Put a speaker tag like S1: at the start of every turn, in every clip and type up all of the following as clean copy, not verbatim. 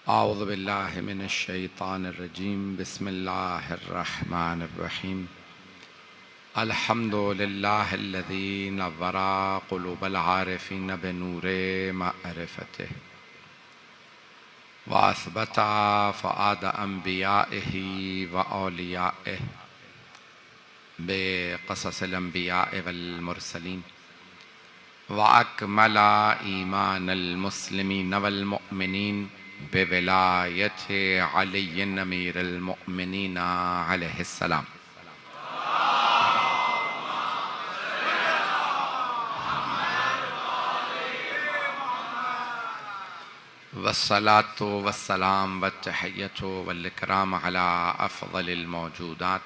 S1: अऊज़ु बिल्लाहि मिनश शैतानिर रजीम बिस्मिल्लाहिर रहमानिर रहीम अल्हम्दुलिल्लाहिल्लज़ी नव्वरा क़ुलूबल आरिफ़ीन बिनूरे मअरिफ़तिह व असबता फ़ुआद अंबियाइही व औलियाइह बिक़ससिल अंबियाइ वल मुरसलीन व अकमला ईमानल मुस्लिमीन वल मुअमिनीन बिविलायति अलीय्यिन अमीरुल मुअमिनीन अलैहिस्सलाम। वस्सलातु वस्सलाम वत्तहिय्यतु वल इकराम अला अफ़ज़लिल मौजूदात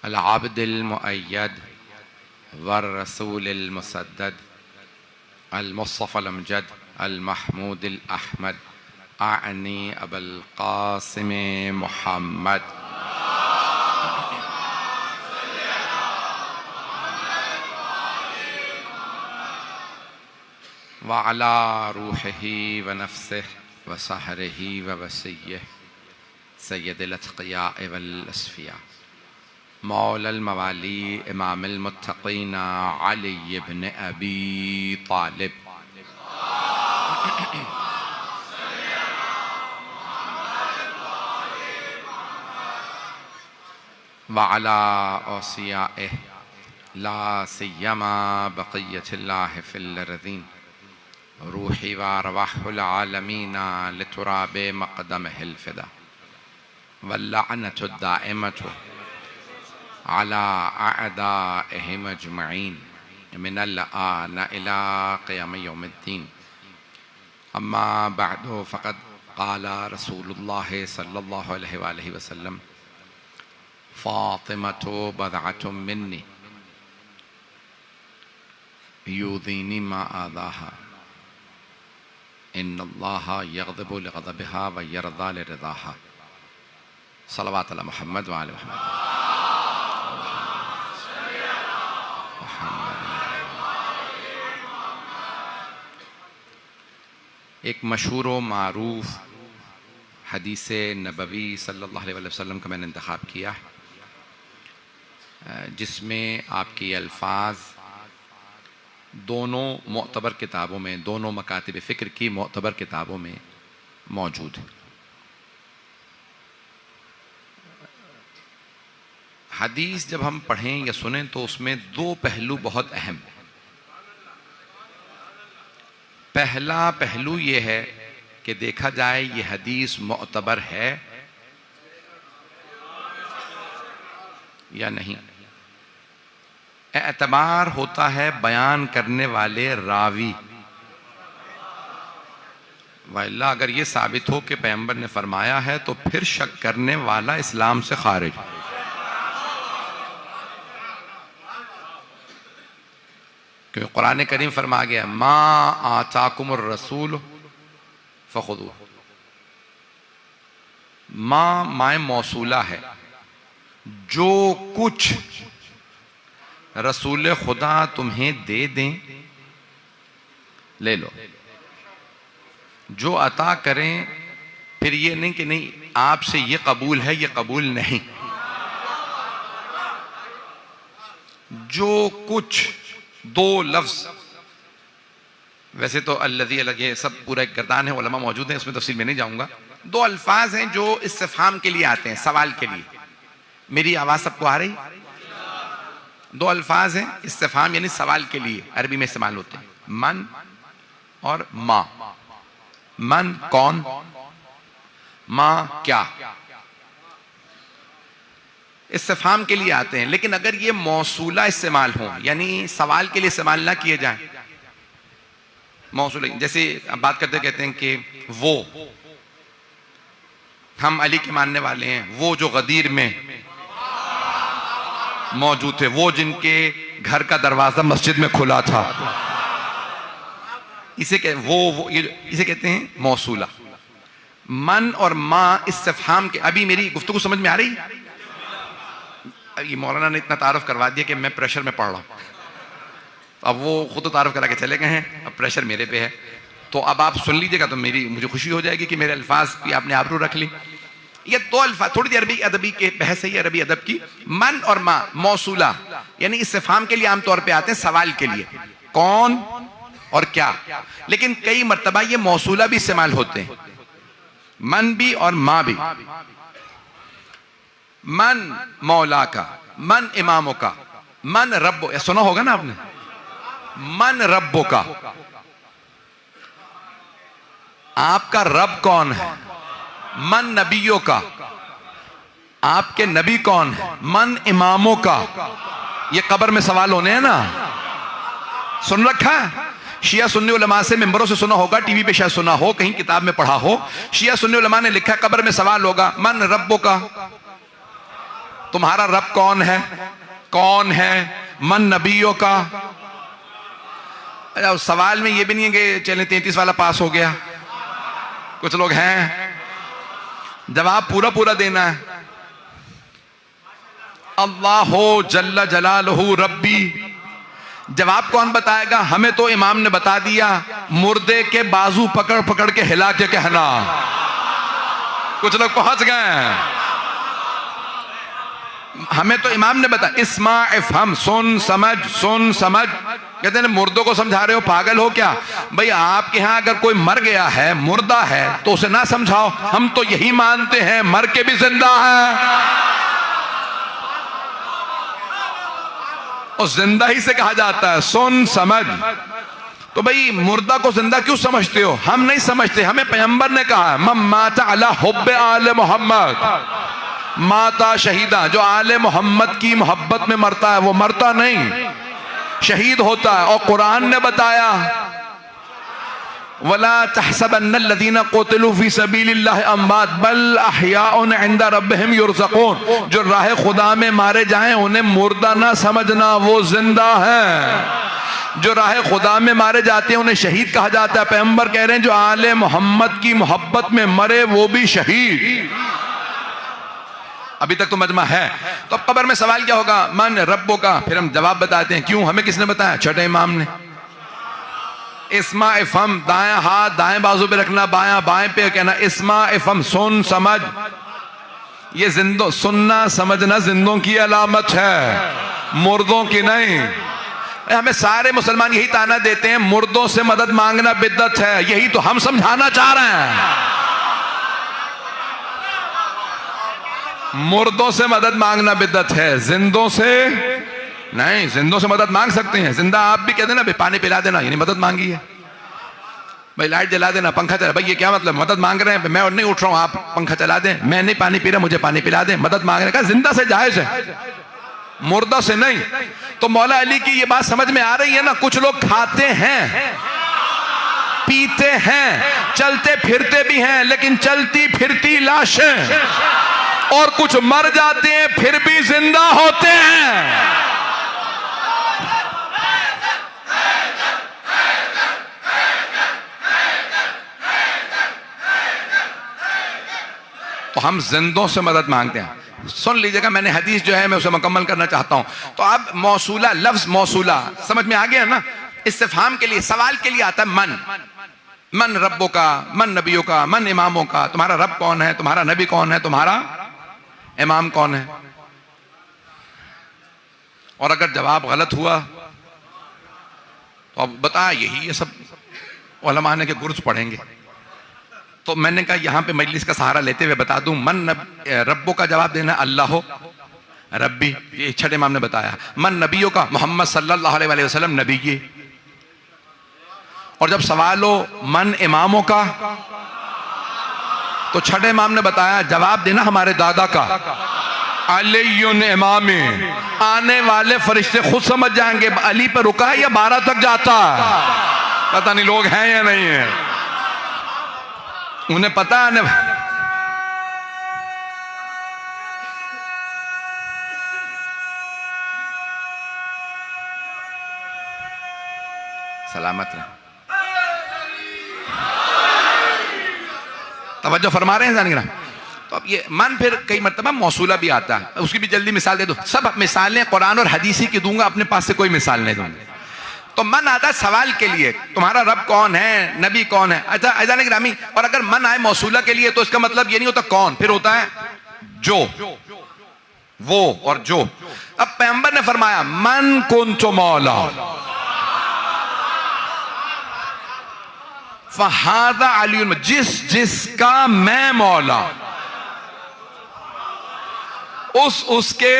S1: अल आबिदिल मुअय्यद वर रसूलिल मुसद्दद अल मुस्तफ़ल अमजद अल महमूदिल अहमद आनी अबुल क़ासिम मुहम्मद व अला रूहिही व नफ्सिही व सहरिही व वसिय्यिही सय्यदिल अत्क़ियाए वल अस्फ़िया मौलल मवाली इमामुल मुत्तक़ीन अली इब्न अबी तालिब व अला औसियाइही ला सिय्यमा बक़िय्यतिल्लाहि फ़िल अर्ज़ीन रूही व अरवाहुल आलमीन लितुराबि मक़दमिहिल फ़िदा वल्लअनतुद दाइमतु अला अअदाइहिम अजमईन मिनल आन इला क़ियाम यौमिद्दीन। अम्मा बअदु फ़क़द क़ाला रसूलुल्लाह सल्लल्लाहु अलैहि वसल्लम फ़ातिमतु बदअतुम मिन्नी युज़ीनी मा आज़ाहा इन्नल्लाह यग़ज़िबु लिग़ज़बिहा व यरज़ा लिरिज़ाहा। सल्लल्लाहु अला मुहम्मद व आले मुहम्मद। एक मशहूर व मारूफ हदीस नबवी सल्लल्लाहु अलैहि वसल्लम का मैंने इंतखाब किया जिसमें आपके अल्फाज दोनों मोतबर किताबों में, दोनों मकातिब फ़िक्र की मोतबर किताबों में मौजूद है। हदीस जब हम पढ़ें या सुनें तो उसमें दो पहलू बहुत अहम हैं। पहला पहलू ये है कि देखा जाए ये हदीस मोतबर है या नहीं। एतबार होता है बयान करने वाले रावी, वल्ला अगर ये साबित हो कि पैगंबर ने फरमाया है तो फिर शक करने वाला इस्लाम से खारिज। क्योंकि कुरान करीम फरमा गया मा आताकुमुर रसूल फखुदू। माए मौसूला है, जो कुछ रसूल खुदा तुम्हें दे दें ले लो। जो अता करें, फिर ये नहीं कि नहीं आपसे ये कबूल है, ये कबूल नहीं। जो कुछ, दो लफ्ज, वैसे तो अल्लज़ी अलग ये सब पूरा एक गर्दान है, उलमा मौजूद हैं, इसमें तफसील में नहीं जाऊंगा। दो अल्फाज हैं जो इस्तिफ़हाम के लिए आते हैं, सवाल के लिए। मेरी आवाज सबको आ रही? दो अल्फाज हैं इस्तिफ़हाम यानी सवाल के लिए, अरबी में इस्तेमाल होते हैं, मन और माँ। मन कौन, माँ क्या, इस्तिफ़हाम के लिए आते हैं। लेकिन अगर ये मौसूला इस्तेमाल हो यानी सवाल के लिए इस्तेमाल ना किए जाए, मौसूला जैसे बात करते कहते हैं कि वो, हम अली के मानने वाले हैं, वो जो गदीर में मौजूद थे, वो जिनके घर का दरवाजा मस्जिद में खुला था, इसे इसे कहते हैं मौसूला। मन और माँ इस्तिफ़हाम के। अभी मेरी गुफ्तगू समझ में आ रही? ये मौलाना ने इतना तारुफ करवा दिया कि मैं प्रेशर में पढ़ रहा हूँ। अब वो खुद तो तारुफ करा के चले गए हैं, अब प्रेशर मेरे पे है। तो अब आप सुन लीजिएगा तो मुझे खुशी हो जाएगी कि मेरे अल्फाज की आपने आबरू रख ली। ये दो अल्फाज थोड़ी सी अरबी अदबी के बहस है, अरबी अदब की। मन और मा मौसूला यानी इस्तिफहाम के लिए आमतौर पे आते हैं, सवाल के लिए कौन और क्या, लेकिन कई मर्तबा ये मौसूला भी इस्तेमाल होते हैं, मन भी और मां भी। मन मौला का, मन इमामों का, मन रब्बो, सुना होगा ना आपने, मन रब्बो का। आपका रब कौन है? मन नबियों का। आपके नबी कौन है? मन इमामों का। ये कब्र में सवाल होने हैं ना, सुन रखा है? शिया सुन्नी उलमा से मिंबरों से सुना होगा, टीवी पे शायद सुना हो, कहीं किताब में पढ़ा हो। शिया सुन्नी उलमा ने लिखा कब्र में सवाल होगा, मन रब्बो का, तुम्हारा रब कौन है? कौन है? मन नबियों का। उस सवाल में ये भी नहीं है कि चलें 33 वाला पास हो गया, कुछ लोग हैं, जवाब पूरा पूरा देना है। अल्लाहो जल्ला जलालहू रब्बी, जवाब कौन बताएगा? हमें तो इमाम ने बता दिया, मुर्दे के बाजू पकड़ पकड़ के हिला के कहना। कुछ लोग पहुंच गए, हमें तो इमाम ने बता, इस्मा इफ़हम, सुन समझ, सुन समझ। कहते हैं मुर्दों को समझा रहे हो, पागल हो क्या? भाई आपके यहां अगर कोई मर गया है, मुर्दा है, तो उसे ना समझाओ। हम तो यही मानते हैं मर के भी जिंदा है, और जिंदा ही से कहा जाता है सुन समझ। तो भाई मुर्दा को जिंदा क्यों समझते हो? हम नहीं समझते, हमें पैगंबर ने कहा मम माता अला हुब्बे आले मोहम्मद माता शहीदा, जो आले मोहम्मद की मोहब्बत में मरता है वो मरता नहीं, शहीद होता है। और कुरान ने बताया वला तहसबन्नल्लज़ीना क़ुतिलू फ़ी सबीलिल्लाहि अम्वात बल अहयाउन इंदा रब्बिहिम युरज़क़ून, जो राह खुदा में मारे जाएं उन्हें मुर्दा ना समझना, वो जिंदा है। जो राह खुदा में मारे जाते हैं उन्हें शहीद कहा जाता है। पैगंबर कह रहे हैं जो आले मोहम्मद की मोहब्बत में मरे वो भी शहीद। अभी तक तो मजमा है। तो अब कब्र में सवाल क्या होगा? मन रब्बो का। फिर हम जवाब बताते हैं, क्यों? हमें किसने बताया? छठे इमाम ने। इस्मा इफ़म, दाएं हाथ दाएं बाजू पे रखना, बायां बाएं पे कहना, इस्मा इफ़म, सुन समझ। ये जिंदों, सुनना समझना जिंदों की अलामत है, मुर्दों की नहीं। हमें सारे मुसलमान यही ताना देते हैं मुर्दों से मदद मांगना बिद्दत है, यही तो हम समझाना चाह रहे हैं। मुर्दों से मदद मांगना बिद्दत है, जिंदों से नहीं। जिंदों से मदद मांग सकते हैं, जिंदा आप भी कह देना भाई पानी पिला देना, यानी मदद मांगी है। भाई लाइट जला देना, पंखा चला, भाई ये क्या मतलब? मदद मांग रहे हैं, मैं और नहीं उठ रहा हूं, आप पंखा चला दें। मैं नहीं पानी पी रहा, मुझे पानी पिला दें। मदद मांगने का जिंदा से जायज है, मुर्दा से नहीं। तो मौला अली की ये बात समझ में आ रही है ना? कुछ लोग खाते हैं, पीते हैं, चलते फिरते भी हैं, लेकिन चलती फिरती लाशें। और कुछ मर जाते हैं फिर भी जिंदा होते हैं। तो हम जिंदों से मदद मांगते हैं। सुन लीजिएगा, मैंने हदीस जो है मैं उसे मुकम्मल करना चाहता हूं। तो अब मौसूला, लफ्ज मौसूला समझ में आ गया ना? इस्तिफहाम के लिए, सवाल के लिए आता है मन। मन रब्बों का, मन नबियों का, मन इमामों का। तुम्हारा रब कौन है? तुम्हारा नबी कौन है? तुम्हारा इमाम कौन है? और अगर जवाब गलत हुआ तो अब बता, यही ये सब उलमा ने के गुर्ज पढ़ेंगे। तो मैंने कहा यहां पे मजलिस का सहारा लेते हुए बता दूं, मन रब्बों का जवाब देना अल्लाह रब्बी, ये छठे इमाम ने बताया। मन नबियों का, मोहम्मद सल्लल्लाहु अलैहि वसल्लम नबी ये। और जब सवाल हो मन इमामों का, तो छठे इमाम ने बताया जवाब देना हमारे दादा का, अलीयुन इमामी। आने वाले फरिश्ते खुद समझ जाएंगे अली पर रुका है या 12 तक जाता है। पता नहीं लोग हैं या नहीं है, उन्हें पता है। सलामत रहे, तवज्जो फरमा रहे हैं जानिए। तो अब ये मन फिर कई मर्तबा मौसूला भी आता है, उसकी भी जल्दी मिसाल दे दो। सब मिसालें कुरान और हदीसी की दूंगा, अपने पास से कोई मिसाल नहीं दूंगा। तो मन आता है सवाल के लिए, तुम्हारा रब कौन है, नबी कौन है। अच्छा अज़ान गिरामी, और अगर मन आए मौसूला के लिए तो इसका मतलब ये नहीं होता कौन, फिर होता है जो, वो और जो। अब पैगंबर ने फरमाया मन कुन्तु मौला फहादा अली, जिसका मैं मौला उसके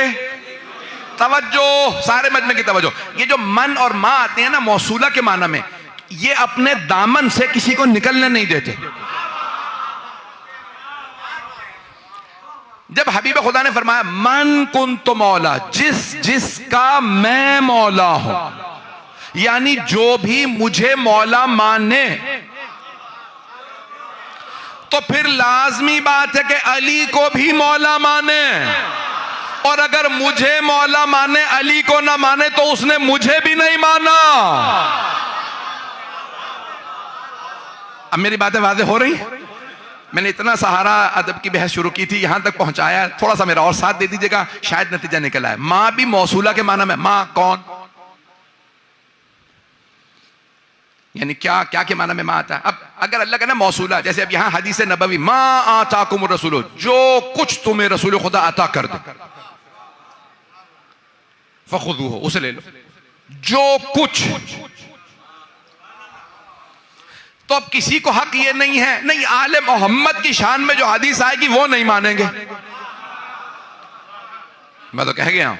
S1: तवज्जो, सारे मजमे की तवज्जो। ये जो मन और मां आते हैं ना मौसूला के माना में, ये अपने दामन से किसी को निकलने नहीं देते। जब हबीब खुदा ने फरमाया मन कुन्तु मौला, जिसका मैं मौला हूं, यानी जो भी मुझे मौला माने, तो फिर लाजमी बात है कि अली को भी मौला माने। और अगर मुझे मौला माने अली को ना माने तो उसने मुझे भी नहीं माना। अब मेरी बातें वाज़ेह हो रही? मैंने इतना सहारा अदब की बहस शुरू की थी, यहां तक पहुंचाया, थोड़ा सा मेरा और साथ दे दीजिएगा, शायद नतीजा निकल आए। मां भी मौसूला के माना में, मां कौन, यानी क्या क्या के माना में मां आता है। अब अगर अल्लाह का ना मौसूला, जैसे अब यहां हदीस नबवी मां आताकुम रसूल, जो कुछ तुम्हें रसूल खुदा अता कर दे फखुदूहु, उसे ले लो, जो कुछ। तो अब किसी को हक ये नहीं है, नहीं आले मोहम्मद की शान में जो हदीस आएगी वो नहीं मानेंगे। मैं तो कह गया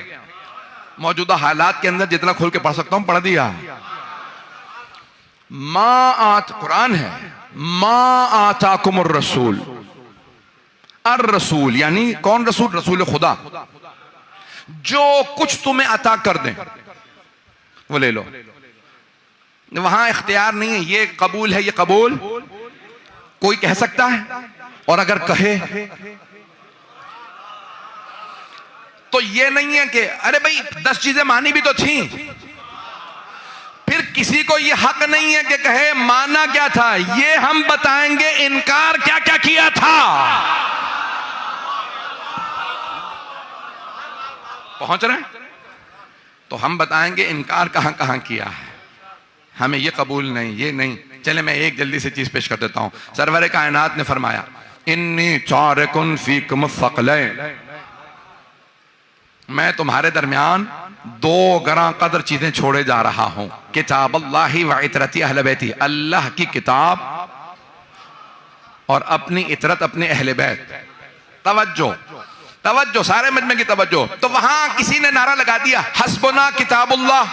S1: मौजूदा हालात के अंदर जितना खोल के पढ़ सकता हूं पढ़ दिया। मां आत कुरान है, मां आताकुमुर रसूल, अर रसूल यानी कौन रसूल, रसूल खुदा, जो कुछ तुम्हें अता कर दें वो ले लो। वहां इख्तियार नहीं है, ये कबूल है, ये कबूल कोई कह सकता है, और अगर कहे तो ये नहीं है कि अरे भाई 10 चीजें मानी भी तो थी, फिर किसी को ये हक नहीं है कि कहे माना क्या था, ये हम बताएंगे इनकार क्या क्या किया था। पहुंच रहे हैं? तो हम बताएंगे इनकार कहां कहां किया है, हमें ये कबूल नहीं, ये नहीं। चले मैं एक जल्दी से चीज पेश कर देता हूं। सरवर कायनात ने फरमाया इन्नी तारिकुन फीकुम सक़लैन, मैं तुम्हारे दरमियान 2 गरा कदर चीजें छोड़े जा रहा हूं, किताब अल्लाही व इतरती अहले बैती, अल्लाह की किताब और अपनी इतरत अपने अहले बैत। तवज्जो तवज्जो, सारे मजमे की तवज्जो। तो वहां किसी ने नारा लगा दिया हस्बुना किताबुल्लाह,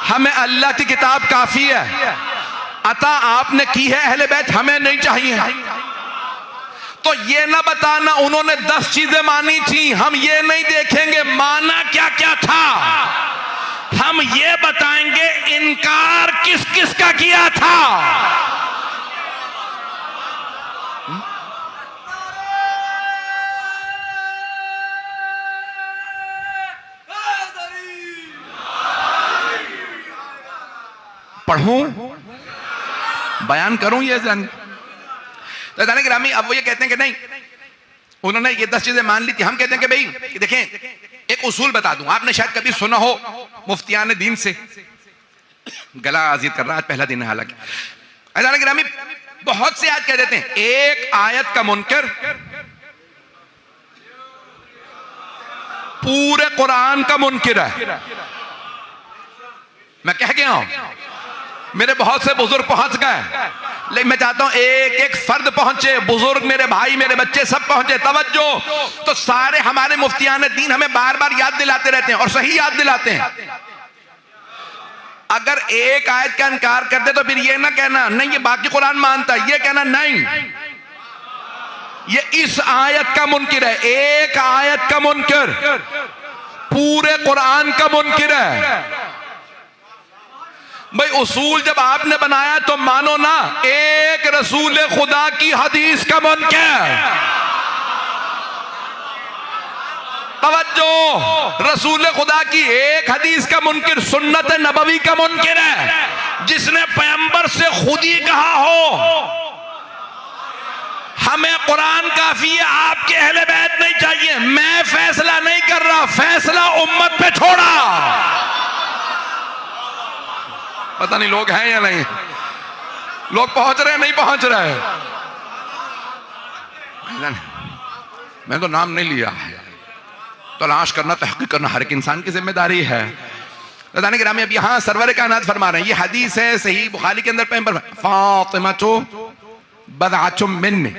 S1: हमें अल्लाह की किताब काफी है, अता आपने की है अहले बैत, हमें नहीं चाहिए। तो ये ना बताना उन्होंने 10 चीजें मानी थी, हम ये नहीं देखेंगे माना क्या क्या था, हम ये बताएंगे इनकार किस किस का किया था। पढ़ूं, बयान करूं, ये जान तो ग्रामी। अब वो ये कहते हैं कि नहीं उन्होंने ये 10 चीजें मान ली थी, हम कहते हैं कि भाई देखें एक उसूल बता दूं, आपने शायद कभी सुना हो मुफ्तियान दीन से, गला आजीज कर रहा है, आज पहला दिन है हालांकि। अज़ान ग्रामी बहुत से आज कह देते हैं एक आयत का मुनकर पूरे कुरान का मुनकिर है। मैं कह गया हूं, मेरे बहुत से बुजुर्ग पहुंच गए, लेकिन मैं चाहता हूं एक एक फर्द पहुंचे, बुजुर्ग, मेरे भाई, मेरे बच्चे सब पहुंचे। तवज्जो, तो सारे हमारे मुफ्तियान दीन हमें बार बार याद दिलाते रहते हैं और सही याद दिलाते हैं। अगर एक आयत का इनकार कर दे तो फिर ये ना कहना नहीं ये बाकी कुरान मानता है, ये कहना नहीं ये इस आयत का मुनकिर है। एक आयत का मुनकिर पूरे कुरान का मुनकिर है। भाई उसूल जब आपने बनाया तो मानो ना, एक रसूल खुदा की हदीस का मुनकिर। तवज्जो, रसूल खुदा की एक हदीस का मुनकिर सुन्नत नबवी का मुनकिर है, जिसने पैगंबर से खुद ही कहा हो हमें कुरान काफी है, आपके अहले बैत नहीं चाहिए। मैं फैसला नहीं कर रहा, फैसला उम्मत पे छोड़ा। पता नहीं लोग हैं या नहीं, लोग पहुंच रहे हैं नहीं पहुंच रहे हैं। मैं तो नाम नहीं लिया है, तलाश करना तहकीक करना हर एक इंसान की जिम्मेदारी है। रज़ान गिरामी अब यहाँ सरवर कायनात फरमा रहे हैं, ये हदीस है सही बुखारी के अंदर पैगंबर फातिमा तो बदअतुम मिन्नी,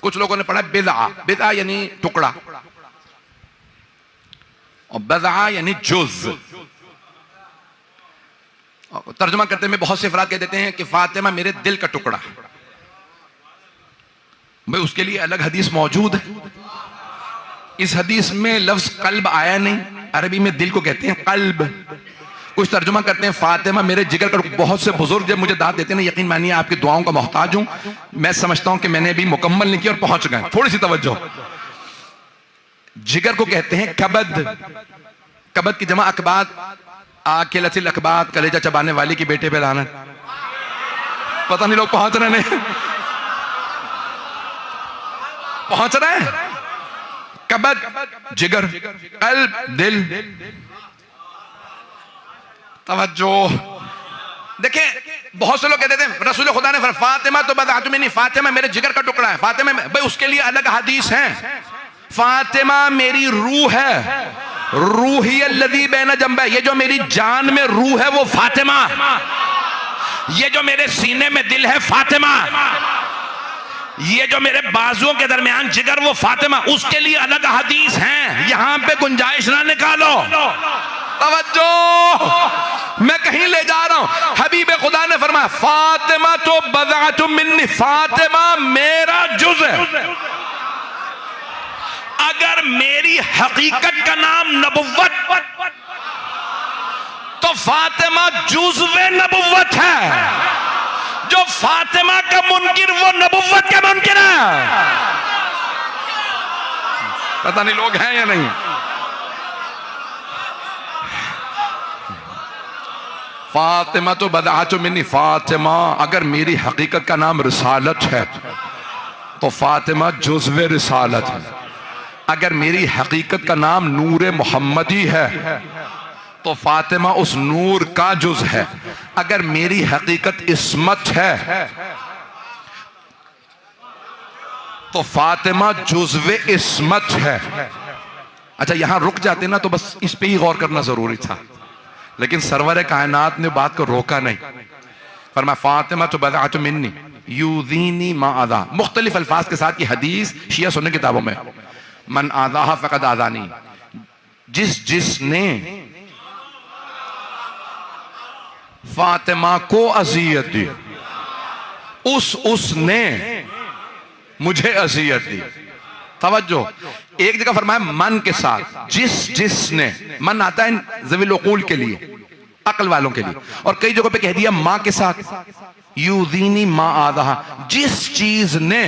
S1: कुछ लोगों ने पढ़ा बिदआ, बिदआ यानी टुकड़ा और बदआ यानी जुज। तर्जुमा करते में बहुत से अफराद कह देते हैं कि फातिमा मेरे दिल का टुकड़ा। भाई उसके लिए अलग हदीस मौजूद है। इस हदीस में लफ्ज कल्ब आया नहीं, अरबी में दिल को कहते हैं कल्ब। कुछ तर्जुमा करते हैं फातिमा मेरे जिगर का। बहुत से बुजुर्ग जब मुझे दाद देते हैं ना, यकीन मानिए आपकी दुआओं का मोहताज हूं, मैं समझता हूं कि मैंने अभी मुकम्मल नहीं किया और पहुंच गए। थोड़ी सी तवज्जो, जिगर को कहते हैं कबद। कबद की जमा अकबाद, आकिलतिल अकबाद, कलेजा चबाने वाली की बेटे पे लानत। पता नहीं लोग पहुंच रहे नहीं पहुंच रहे हैं। कबद जिगर, कल्ब दिल। तवज्जो देखें, बहुत से लोग कहते थे रसूल खुदा ने फातिमा तो बदअतुम मिन्नी, फातिमा मेरे जिगर का टुकड़ा है। फातिमा भाई उसके लिए अलग हदीस है। फातिमा मेरी रूह है, रूही अल्लज़ी बैन जंबै, ये जो मेरी जान में रूह है वो फातिमा, ये जो मेरे सीने में दिल है फातिमा, ये जो मेरे बाजुओं के दरमियान जिगर वो फातिमा। उसके लिए अलग हदीस हैं, यहां पे गुंजाइश ना निकालो। तवज्जो, मैं कहीं ले जा रहा हूं। हबीब खुदा ने फरमाया फातिमा तो बदअतुम मिन्नी, फातिमा मेरा जुज़ है। अगर मेरी हकीकत का नाम नबुव्वत तो फातिमा जुज़्वे नबुव्वत है। जो फातिमा का मुनकिर वो नबुव्वत का मुनकिर है। पता नहीं लोग हैं या नहीं। फातिमा तो बदअतुम मिन्नी, फातिमा अगर मेरी हकीकत का नाम रिसालत है तो फातिमा जुज़्वे रिसालत है। अगर मेरी हकीकत का नाम नूर मोहम्मदी है तो फातिमा उस नूर का जुज़ है। अगर मेरी हकीकत इस्मत है तो फातिमा जुज़्वे इस्मत है। अच्छा यहां रुक जाते ना तो बस इस पे ही गौर करना जरूरी था, लेकिन सरवर कायनात ने बात को रोका नहीं। फरमाया फातिमा तो बदअतुम मिन्नी युज़ीनी मा आज़ा। मुख्तलिफ अल्फाज के साथ की हदीस शिया सुन्नी किताबों में, मन आज़ाहा फ़क़द आज़ानी, जिसने फातिमा को अज़ियत दी उसने मुझे अज़ियत दी। तवज्जो, एक जगह फरमाया मन के साथ, जिसने, मन आता है ज़वील उक़ूल के लिए, अक्ल वालों के लिए, और कई जगहों पे कह दिया मां के साथ, युज़ीनी मा आज़ाहा, जिस चीज ने,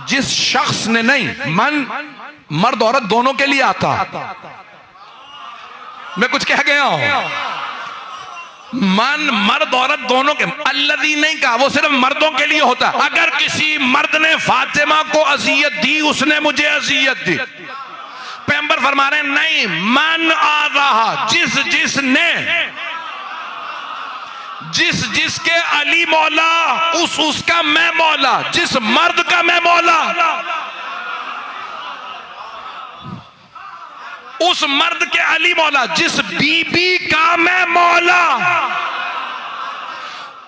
S1: जिस शख्स ने नहीं, मन मर्द औरत दोनों के लिए आता। मैं कुछ कह गया हूं, मन मर्द औरत दोनों के, अल्लज़ी नहीं कहा, वो सिर्फ मर्दों के लिए होता। अगर किसी मर्द ने फातिमा को अज़ियत दी उसने मुझे अज़ियत दी। पैगंबर फरमा रहे नहीं, मन आ रहा, जिसके अली मौला उसका मैं मौला, जिस मर्द का मैं मौला उस मर्द के अली मौला, जिस बीबी का मैं मौला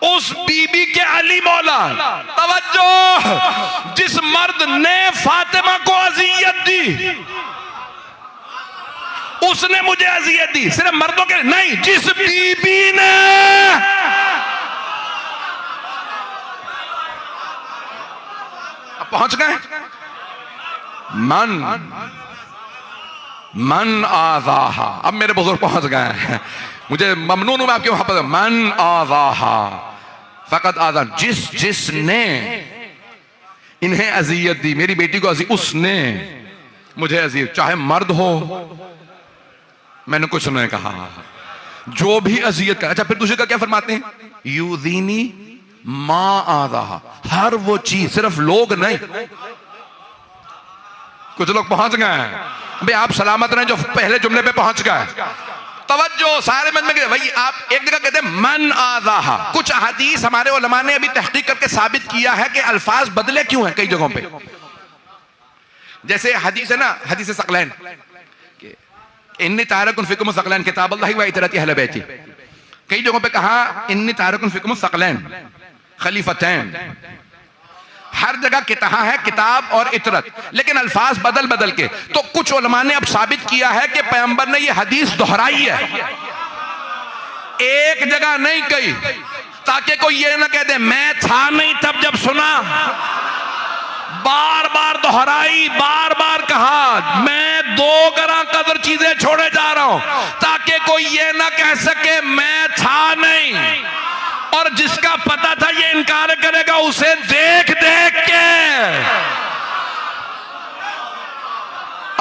S1: उस बीबी के अली मौला। तवज्जो, जिस मर्द ने फातिमा को अज़ियत दी उसने मुझे अज़ियत दी। सिर्फ मर्दों के नहीं, जिस बीबी ने, अब पहुंच गए, मन आज़ाहा। अब मेरे बुजुर्ग पहुंच गए हैं, मुझे ममनून हूं मैं आपके वहां पर। मन आज़ाहा फ़क़द आज़ान, जिसने इन्हें अज़ियत दी, मेरी बेटी को अज़ियत, उसने मुझे अज़ियत, चाहे मर्द हो, मैंने कुछ नहीं कहा, जो भी अज़ियत का। अच्छा फिर दूसरे का क्या फरमाते हैं, युज़ीनी मा आज़ाहा, हर वो चीज, सिर्फ लोग नहीं। कुछ लोग पहुंच गए हैं भाई, आप सलामत रहें जो पहले जुमले पे पहुंच गए। तवज्जो, सारे मन में भाई आप एक जगह कहते हैं मन आज़ाहा। कुछ हदीस हमारे उलमा ने अभी तहकीक करके साबित किया है कि अल्फाज बदले क्यों हैं कई जगहों पे। जैसे हदीस है ना, हदीस सकलैन, इन्नी तारकुन फिकुम सकलैन किताब अल्लाह व इतरती अहले बैती। कई जगहों पे कहा इन्नी तारकुन फिकुम सकलैन खलीफतैन। हर जगह कहा है किताब और इतरत, लेकिन अल्फाज बदल बदल के। तो कुछ उलमा ने अब साबित किया है कि पैगंबर ने यह हदीस दोहराई है, एक जगह नहीं कही, ताकि कोई ये ना कह दे मैं था नहीं तब जब सुना। बार बार दोहराई, बार बार कहा मैं 2 गरा कदर चीजें छोड़े जा रहा हूं, ताकि कोई ये ना कह सके मैं था नहीं। और जिसका पता था ये इनकार करेगा, उसे देख देख के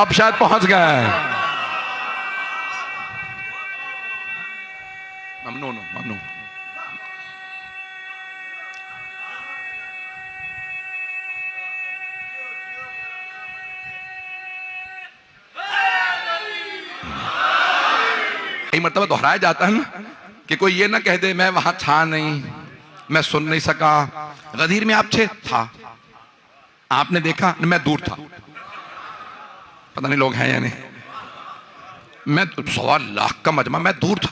S1: अब शायद पहुंच गया है। ममनून ममनून। कई मर्तबा दोहराया जाता है ना कि कोई ये ना कह दे मैं वहां था नहीं, मैं सुन नहीं सका। गदीर में आप थे, था, आपने देखा, मैं दूर था। पता नहीं लोग हैं या नहीं। मैं 1.25 लाख का मजमा, मैं दूर था,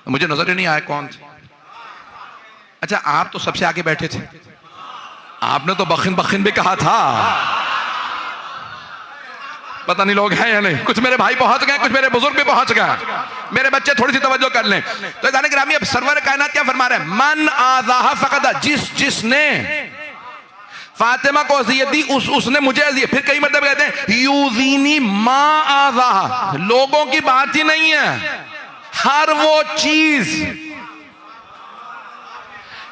S1: मुझे नजर ही नहीं आया कौन थे। अच्छा आप तो सबसे आगे बैठे थे, आपने तो बखिन बखिन भी कहा था। पता नहीं लोग हैं या नहीं। कुछ मेरे भाई पहुंच गए, कुछ मेरे बुजुर्ग भी पहुंच गए, मेरे बच्चे थोड़ी सी तवज्जो कर लें। तो जाने ग्रामी अब सरवर कायनात क्या फरमा रहे हैं, मन आज़ाहा फ़क़दा, जिसने फातिमा को अज़ियत दी उसने मुझे अज़ियत। फिर कई मतलब कहते हैं यूज़ीनी मा आज़ाहा, लोगों की बात ही नहीं है, हर वो चीज,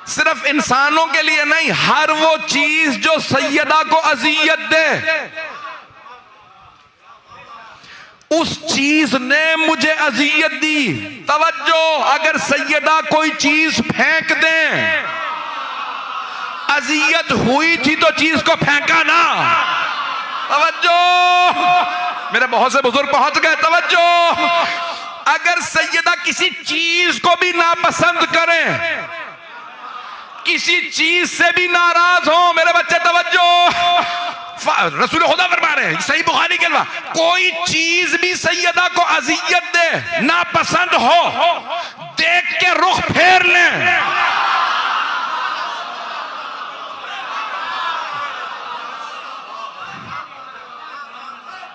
S1: सिर्फ इंसानों के लिए नहीं, हर वो चीज जो सैयदा को अज़ियत दे, उस चीज ने मुझे अज़ियत दी। तवज्जो, अगर सैयदा कोई चीज फेंक दे, अज़ियत हुई थी तो चीज को फेंका ना। तवज्जो, मेरे बहुत से बुजुर्ग पहुंच गए। तवज्जो, अगर सैयदा किसी चीज को भी नापसंद करें, किसी चीज से भी नाराज हो, मेरे बच्चे तवज्जो, रसूल खुदा फरमा रहे हैं, सही बुखारी के अल्फाज, कोई चीज भी सैयदा को अज़ियत दे, नापसंद हो, देख के रुख फेर लें।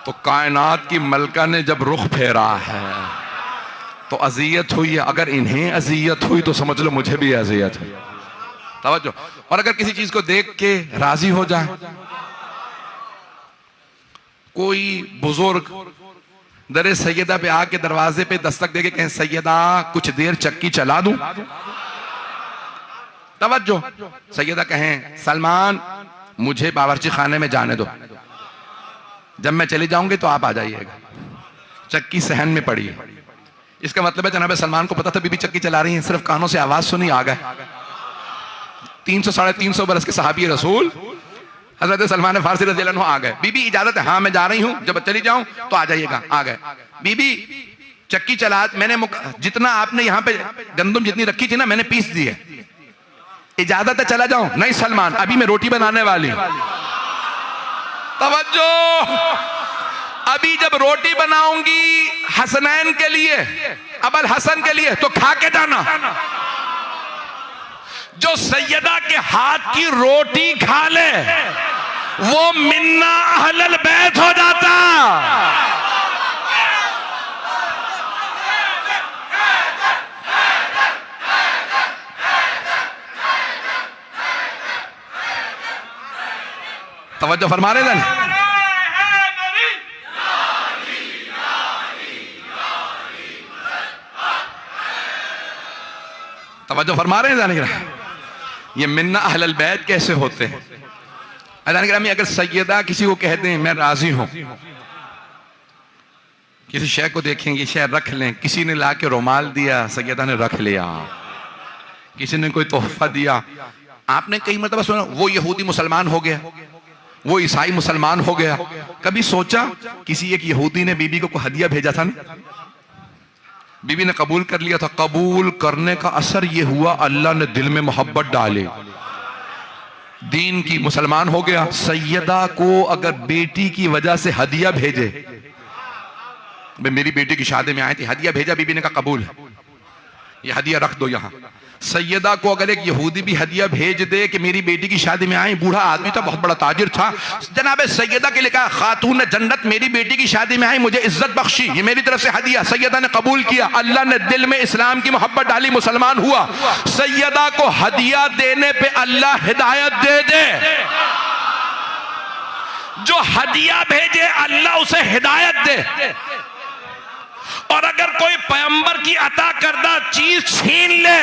S1: तो कायनात की मलका ने जब रुख फेरा है तो अज़ियत हुई है। अगर इन्हें अज़ियत हुई तो समझ लो मुझे भी अज़ियत हुई। तवज्जो, और अगर किसी चीज को देख के राजी हो जाए, कोई बुजुर्ग दरे सैयदा पे आके दरवाजे पे दस्तक देके कहें सैयदा कुछ देर चक्की चला दूं। तवज्जो, सैयदा कहें सलमान मुझे बावर्ची खाने में जाने दो, जब मैं चली जाऊंगी तो आप आ जाइएगा, चक्की सहन में पड़ी है। इसका मतलब है जनाब सलमान को पता था बीबी चक्की चला रही है, सिर्फ कानों से आवाज सुनी आ गए। 300-350 बरस के सहाबी रसूल हजरत सलमान फारसी रज़ी अल्लाह अन्हु आ गए। बीबी इजाजत है, हाँ मैं जा रही हूं, जब चली जाऊं तो आ जाइएगा। आ गए, बीबी चक्की चला, मैंने जितना आपने यहाँ पे गंदम जितनी रखी थी ना मैंने पीस दी है, इजाजत है चला जाऊं? नहीं सलमान, अभी मैं रोटी बनाने वाली। तवज्जो, अभी जब रोटी बनाऊंगी हसनैन के लिए, अबल हसन के लिए, तो खा के जाना। जो सैयदा के हाथ की रोटी खा ले वो मिन्ना अहलल बैत हो जाता। तवज्जो फरमा रहे हैं, तवज्जो फरमा रहे हैं जाने के ये मिन्ना अहलल बैत कैसे होते हैं। अगर सैयदा किसी को कह दें मैं राजी हूं, किसी शय को देखेंगे शय रख लें, किसी ने ला के रुमाल दिया सैयदा ने रख लिया, किसी ने कोई तोहफा दिया, आपने कई मतलब सुना वो यहूदी मुसलमान हो गया, वो ईसाई मुसलमान हो गया। कभी सोचा किसी एक यहूदी ने बीबी को हदिया भेजा था ना, बीबी ने कबूल कर लिया था। कबूल करने का असर यह हुआ अल्लाह ने दिल में मोहब्बत डाले, दीन की, मुसलमान हो गया। सैयदा को अगर बेटी की वजह से हदिया भेजे, मेरी बेटी की शादी में आए थे, हदिया भेजा, बीबी ने कहा कबूल है, ये हदिया रख दो यहां। सैयदा को अगर एक यहूदी भी हदिया भेज दे कि मेरी बेटी की शादी में आए, बूढ़ा आदमी था, बहुत बड़ा ताजिर था, जनाब सैयदा के लिए कहा खातून जन्नत मेरी बेटी की शादी में आई, मुझे इज्जत बख्शी, ये मेरी तरफ से हदिया। सैयदा ने कबूल किया, अल्लाह ने दिल में इस्लाम की मोहब्बत डाली, मुसलमान हुआ। सैयदा को हदिया देने पे अल्लाह हिदायत दे दे, जो हदिया भेजे अल्लाह उसे हिदायत दे। और अगर कोई पैगंबर की अता करदा चीज छीन ले,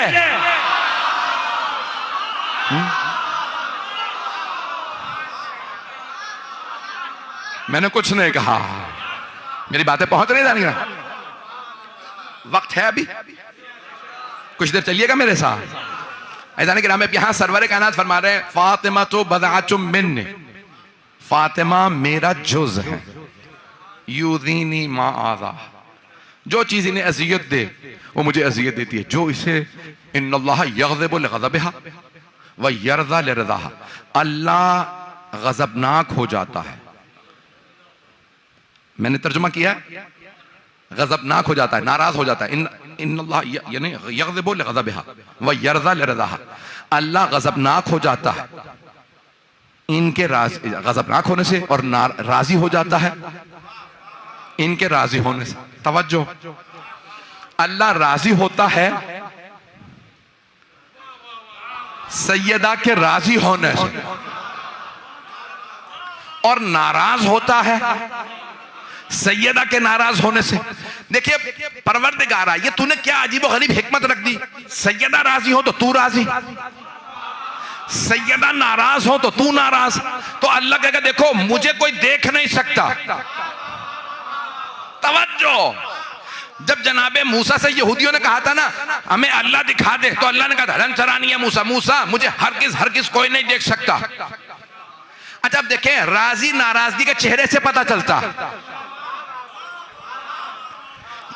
S1: मैंने कुछ नहीं कहा, मेरी बातें पहुंच नहीं जानी, वक्त है अभी, कुछ देर चलिएगा मेरे साथ। ऐसा नहीं कि हमें यहां सरवर कायनात फरमा रहे हैं फातिमा तो बदाचुम मिन्नी, फातिमा मेरा जुज है, यूदीनी मा आदा, जो चीज इन्हें अजियत दे वो मुझे अजियत देती है, जो इसे इन्नल्लाह यग़ज़िबु लिग़ज़बिहा व यरज़ा लिरज़ाहा, अल्लाह गजबनाक हो जाता है, मैंने तर्जुमा किया, गजबनाक हो जाता है, नाराज हो जाता है। इन्नल्लाह यानी यग़ज़िबु लिग़ज़बिहा व यरज़ा लिरज़ाहा, अल्लाह गजबनाक हो जाता है इनके गजबनाक होने से, और राजी हो जाता है इनके राजी होने से। तवज्जो, अल्लाह राजी होता है सैयदा के राजी होने से, और नाराज होता है सैयदा के नाराज होने से। देखिए परवरदिगारा, ये तूने क्या अजीब गरीब हिकमत रख दी, सैयदा राजी हो तो तू राजी, सैयदा नाराज हो तो तू नाराज। तो अल्लाह कहेगा देखो मुझे कोई देख नहीं सकता। तवज्जो, जब जनाबे मूसा से यहूदियों ने कहा था ना हमें अल्लाह दिखा दे, तो अल्लाह ने कहा धरम चरानी है मूसा, मूसा मुझे हरगिज कोई नहीं देख सकता। अच्छा अब देखें, राजी नाराजगी के चेहरे से पता चलता,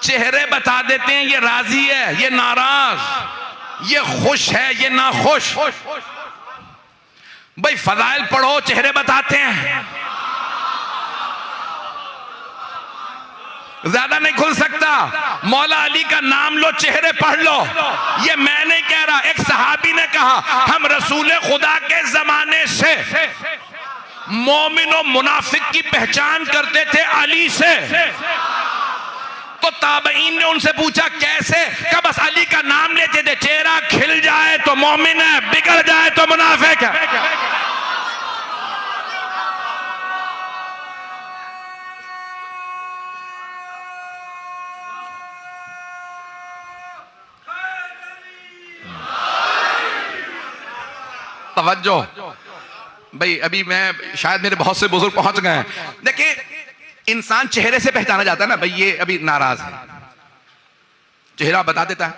S1: चेहरे बता देते हैं ये राजी है, ये नाराज, ये खुश है, ये नाखुश। भाई फजाइल पढ़ो, चेहरे बताते हैं, ज्यादा नहीं खुल सकता। मौला अली का नाम लो, चेहरे पढ़ लो, ये मैं नहीं कह रहा, एक सहाबी ने कहा हम रसूल खुदा के जमाने से मोमिन और मुनाफिक की पहचान करते थे अली से। तो ताबईन ने उनसे पूछा कैसे, कब बस अली का नाम लेते थे, चेहरा खिल जाए तो मोमिन है, बिगड़ जाए तो मुनाफिक है। तवज्जो भाई, अभी मैं शायद मेरे बहुत से बुजुर्ग पहुंच गए हैं। देखिए इंसान चेहरे से पहचाना जाता है ना, भाई ये अभी नाराज है, चेहरा बता देता है,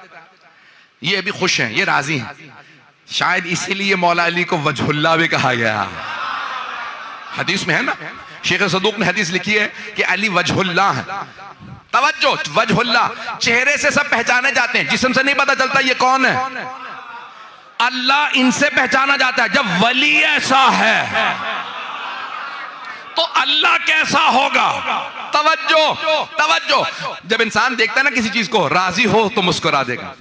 S1: ये अभी खुश हैं, ये राजी हैं। शायद इसीलिए मौला अली को वजहुल्लाह भी कहा गया, हदीस में है ना, शेख सदूक ने हदीस लिखी है कि अली वजहुल्लाह है। तवज्जो, वजहुल्लाह, चेहरे से सब पहचाने जाते हैं, जिस्म से नहीं पता चलता ये कौन है। अल्लाह इनसे पहचाना जाता है। जब वली ऐसा है तो अल्लाह कैसा होगा। तवज्जो तवज्जो, जब इंसान देखता है ना किसी चीज को, राजी हो तो मुस्कुरा देगा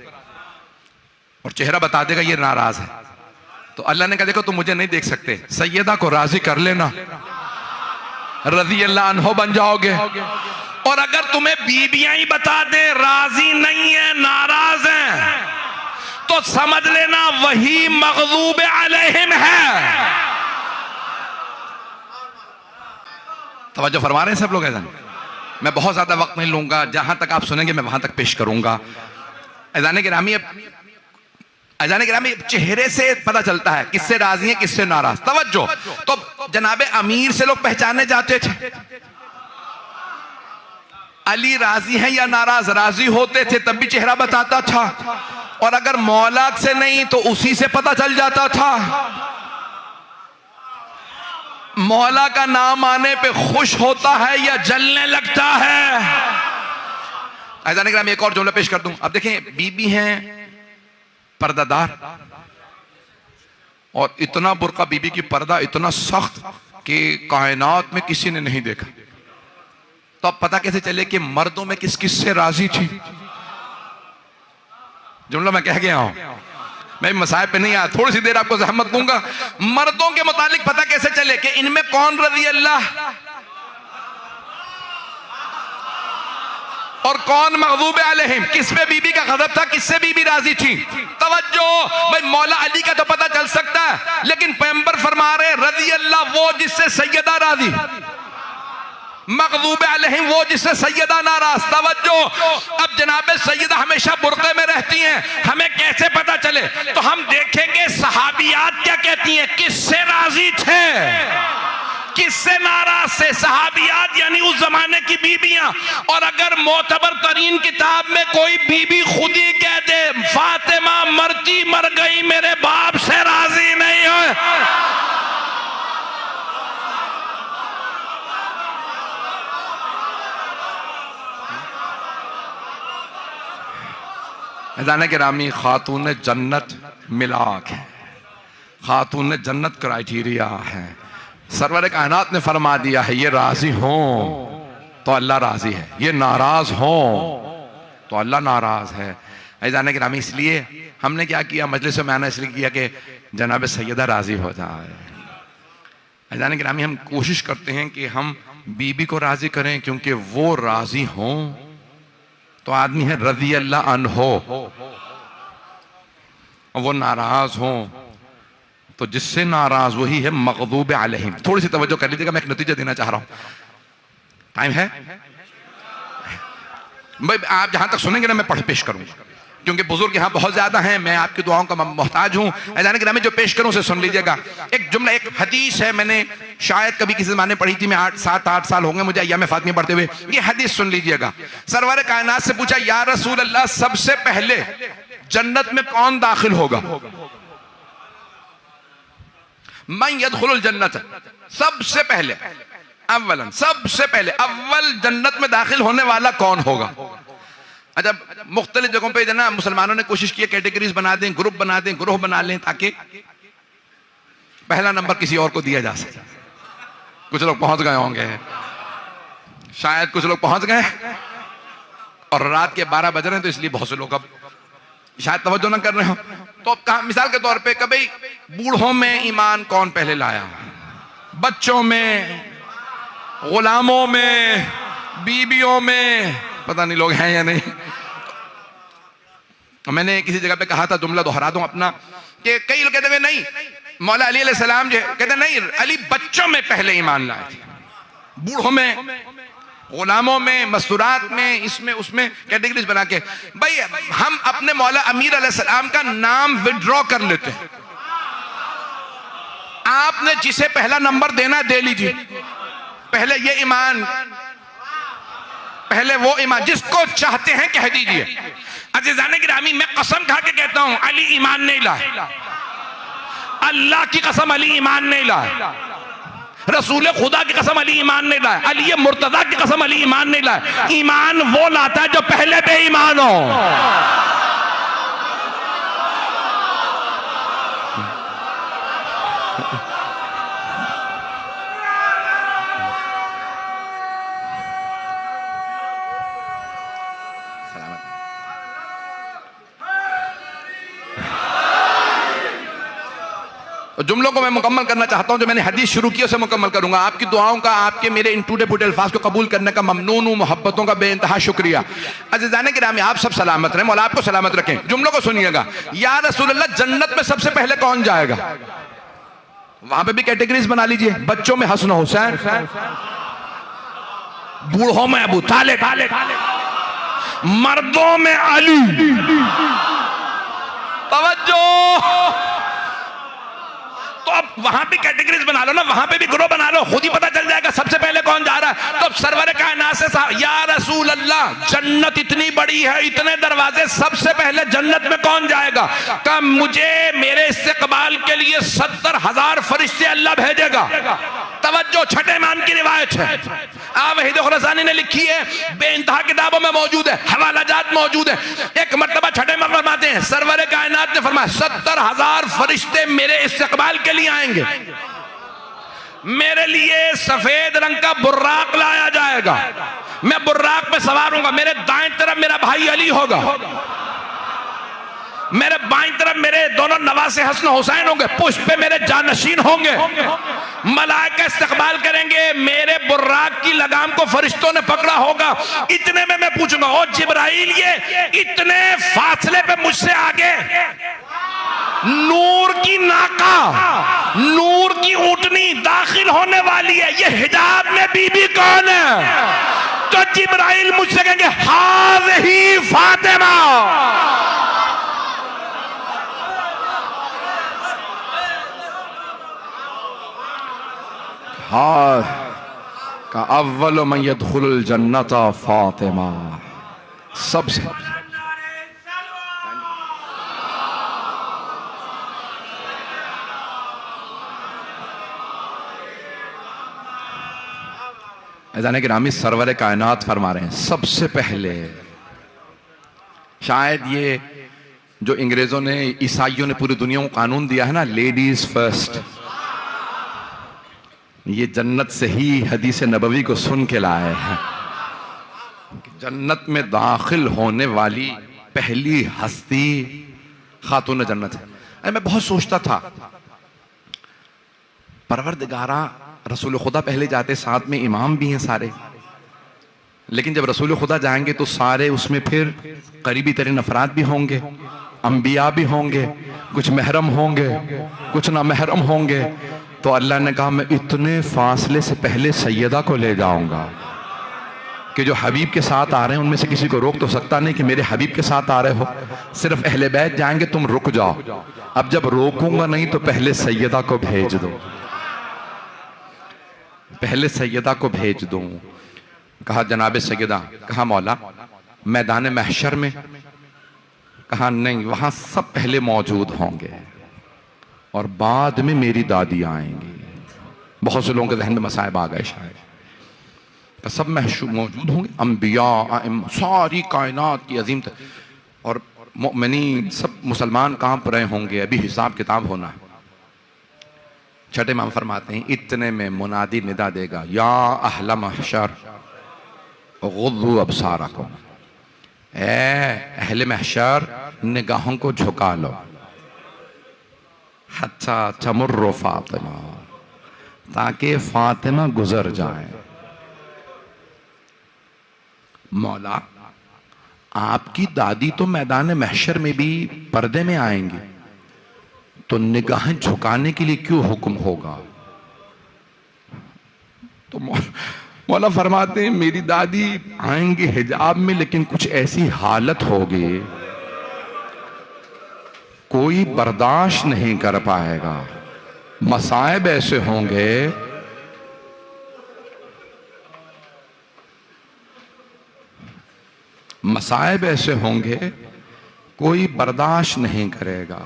S1: और चेहरा बता देगा ये नाराज है। तो अल्लाह ने कहा देखो तुम मुझे नहीं देख सकते, सैयदा को राजी कर लेना, रज़ी अल्लाह अन्हो बन जाओगे। और अगर तुम्हें बीबियां ही बता दे राजी नहीं है, नाराज है, तो समझ लेना वही मग़ज़ूब अलैहिम है। तवज्जो फरमा रहे हैं सब लोग। ऐसा मैं बहुत ज्यादा वक्त नहीं लूंगा, जहां तक आप सुनेंगे मैं वहां तक पेश करूंगा। अज़ान गिरामी, अज़ान गिरामी चेहरे से पता चलता है किससे राजी है किससे नाराज। तवज्जो, तो जनाबे अमीर से लोग पहचाने जाते थे, अली राजी है या नाराज, राजी होते थे तब भी चेहरा बताता था, और अगर मौला से नहीं तो उसी से पता चल जाता था। मौला का नाम आने पे खुश होता है या जलने लगता है। ऐसा नहीं कि मैं एक और जुमला पेश कर दूं। अब देखें, बीबी हैं पर्दादार, और इतना बुर्का बीबी की पर्दा इतना सख्त कि कायनात में किसी ने नहीं देखा। तो अब पता कैसे चले कि मर्दों में किस किस से राजी थी? जुमला मैं कह गया हूं, मैं मसाइब पे नहीं आया, थोड़ी सी देर आपको ज़हमत दूंगा। मर्दों के मुतालिक पता कैसे चले कि इनमें कौन रज़ी अल्लाह और कौन मग़ज़ूब अलैहिम, किसमें बीबी का गज़ब था, किससे बीबी राजी थी? तवज्जो भाई, मौला अली का तो पता चल सकता है, लेकिन पैगंबर फरमा रहे रज़ी अल्लाह वो जिससे सैयदा राजी, मग़ज़ूब अलैहिम वो जिससे सैयदा नाराज। तवज्जो, अब जनाब सैयदा हमेशा बुर्क़े में रहती हैं, हमें कैसे पता चले? तो हम देखेंगे सहाबियात क्या कहती हैं, किससे राजी थे, किससे नाराज से? सहाबियात यानी उस जमाने की बीबियां। और अगर मोतबर तरीन किताब में कोई बीबी खुद ही कह दे फातिमा मरती मर गई मेरे बाप से राजी नहीं है, जाने के रामी खातून जन्नत मिलाक है, खातून जन्नत क्राइटेरिया है। सरवर कायनात ने फरमा दिया है ये राजी हो तो अल्लाह राजी है, ये नाराज हो तो अल्लाह नाराज है। जाने के रामी इसलिए हमने क्या किया, मजलिस में आना इसलिए किया कि जनाब सैयदा राजी हो जाए। जाने के रामी हम कोशिश करते हैं कि हम बीबी को राजी करें, क्योंकि वो राजी हो तो आदमी है रज़ी अल्लाह अन्हो, वो नाराज हो तो जिससे नाराज वही है मग़ज़ूब अलैहिम। थोड़ी सी तवज्जो कर लीजिएगा, मैं एक नतीजा देना चाह रहा हूं। टाइम है भाई, आप जहां तक सुनेंगे ना मैं पढ़ पेश करूंगा, क्योंकि बुजुर्ग यहाँ बहुत ज्यादा हैं, मैं आपकी दुआओं का मोहताज हूँ। ऐलान कि मैं जो पेश करूँ उसे सुन लीजिएगा। एक जुमला, एक हदीस है, मैंने शायद कभी किसी ज़माने पढ़ी थी, मैं 7-8 साल होंगे मुझे अय्याम फातिमा पढ़ते हुए। ये हदीस सुन लीजिएगा। सरवर कायनात से पूछा, या रसूल अल्लाह सबसे पहले जन्नत में कौन दाखिल होगा? मन यदखुलुल जन्नत, सबसे पहले, अव्वलन, सबसे पहले अव्वल जन्नत में दाखिल होने वाला कौन होगा? अच्छा, मुख्तलिफ जगहों पे ना मुसलमानों ने कोशिश की कैटेगरीज बना दें, ग्रुप बना दें, ग्रोह बना लें, ताकि पहला नंबर किसी और को दिया जा सके। कुछ लोग पहुंच गए होंगे, शायद कुछ लोग पहुंच गए, और रात के 12 बज रहे हैं, तो इसलिए बहुत से लोग अब शायद तवज्जो ना कर रहे हो। तो कहा, मिसाल के तौर पे, कभी बूढ़ों में ईमान कौन पहले लाया, बच्चों में, गुलामों में, बीबियों में, पता नहीं लोग हैं या नहीं। मैंने किसी जगह पे कहा था, जुमला दोहरा दूं अपना, कि कई लोग कहते हैं नहीं, मौला अली अलैहि सलाम जो कहते नहीं, अली बच्चों में पहले ईमान लाए थे, बूढ़ों में, गुलामों में, मस्तूरात में, इसमें उसमें कैटेगरीज बना के। भाई हम अपने मौला अमीर अलैहि सलाम का नाम विड्रॉ कर लेते हैं, आपने जिसे पहला नंबर देना दे लीजिए, पहले ये ईमान, पहले वो ईमान, जिसको चाहते हैं कह दीजिए। अज़ीज़ाने गिरामी, मैं कसम खा के कहता हूं, अली ईमान नहीं लाए, अल्लाह की कसम अली ईमान नहीं लाए, रसूल खुदा की कसम अली ईमान नहीं लाए, अली मुर्तजा की कसम अली ईमान नहीं लाए। ईमान वो लाता है जो पहले बेईमान हो। जुमलों को मैं मुकम्मल करना चाहता हूं, जो मैंने हदीस शुरू की उसे मुकम्मल करूंगा। आपकी दुआओं का, आपके मेरे इन टूटे फूटे अल्फाज को कबूल करने का ममनून हूं, मोहब्बतों का बेइंतहा शुक्रिया। अज़ीज़ाने गिरामी, आप सब सलामत रहें, मौला आपको सलामत रखें। जुमलों को सुनिएगा। या रसूल अल्लाह, जन्नत में सबसे पहले कौन जाएगा? वहां पे भी कैटेगरीज बना लीजिए। बच्चों में हसन हुसैन, बूढ़ों में अबू तालिब, मर्दों में अली। तवज्जो, तो अब वहां भी कैटेगरीज बना लो ना, वहां पे भी ग्रुप बना लो, खुद ही पता चल जाएगा सबसे पहले कौन जा रहा है। तो सरवर कायनात से, या रसूल अल्लाह, जन्नत इतनी बड़ी है, इतने दरवाजे, सबसे पहले जन्नत में कौन जाएगा? कहा, मुझे मेरे इस्तकबाल के लिए 70,000 फरिश्ते अल्लाह भेजेगा। तवज्जो, छठे ईमान की रिवायत है, आप वहीद खुरासानी ने लिखी है, बेइंतहा किताबों में मौजूद है, हवालाजात मौजूद है। एक मर्तबा छठे में फरमाते हैं, सरवर कायनात ने फरमाया 70,000 फरिश्ते मेरे इस्तकबाल के लिए आएंगे, मेरे लिए सफेद रंग का बुर्राक लाया जाएगा, मैं बुर्राक पे सवार हूंगा, मेरे दाएं तरफ मेरा भाई अली होगा, मेरे बाईं तरफ मेरे दोनों नवासे हसन हुसैन होंगे, पुष्प पे मेरे जानशीन होंगे, मलाइका इस्तकबाल करेंगे, मेरे बुर्राक की लगाम को फरिश्तों ने पकड़ा होगा। इतने में मैं पूछूंगा, ओ जिब्राइल, ये इतने फासले पे मुझसे आगे नूर की नाका, नूर की ऊंटनी दाखिल होने वाली है, ये हिजाब में बीबी कौन है? तो जिब्राइल मुझसे कहेंगे, हाज़िही फातिमा। हाँ का अव्वल मन यदखुलुल जन्नत फातिमा, सबसे जाने के नामी सरवर कायनात फरमा रहे हैं, सबसे पहले शायद ये जो अंग्रेजों ने, ईसाइयों ने पूरी दुनिया को कानून दिया है ना, लेडीज फर्स्ट, ये जन्नत से ही हदीस नबवी को सुन के लाए हैं। जन्नत में दाखिल होने वाली पहली हस्ती खातून जन्नत है। अरे मैं बहुत सोचता था, परवरदिगारा रसूल खुदा पहले जाते, साथ में इमाम भी हैं सारे, लेकिन जब रसूल खुदा जाएंगे तो सारे उसमें फिर करीबी तरीन अफराद भी होंगे, अंबिया भी होंगे, कुछ महरम होंगे, कुछ ना महरम होंगे। तो अल्लाह ने कहा, मैं इतने फासले से पहले सैयदा को ले जाऊंगा कि जो हबीब के साथ आ रहे हैं उनमें से किसी को रोक तो सकता नहीं कि मेरे हबीब के साथ आ रहे हो, सिर्फ अहले बैत जाएंगे, तुम रुक जाओ। अब जब रोकूंगा नहीं तो पहले सैयदा को भेज दो, पहले सैयदा को भेज दूं। कहा जनाब सैयदा, कहा मौला मैदान महशर में? कहा नहीं, वहां सब पहले मौजूद होंगे और बाद में मेरी दादी आएंगी। बहुत से लोगों के जहन में मसाइब आ गए शायद, सब मौजूद होंगे, अंबिया, सारी कायनात की अजीम और मोमिनीन, सब मुसलमान कांप रहे होंगे, अभी हिसाब किताब होना है। छठे इमाम फरमाते हैं, इतने में मुनादी निदा देगा, या अहला महशर गुद्दू अबसारकुम, ए अहले महशर निगाहों को झुका लो, हत्ता तमुर्र फातिमा, ताकि फातिमा गुजर जाए। मौला आपकी दादी तो मैदान महशर में भी पर्दे में आएंगी, तो निगाहें झुकाने के लिए क्यों हुक्म होगा? तो मौला फरमाते हैं, मेरी दादी आएंगी हिजाब में, लेकिन कुछ ऐसी हालत होगी कोई बर्दाश्त नहीं कर पाएगा, मसाइब ऐसे होंगे मसाइब ऐसे होंगे कोई बर्दाश्त नहीं करेगा।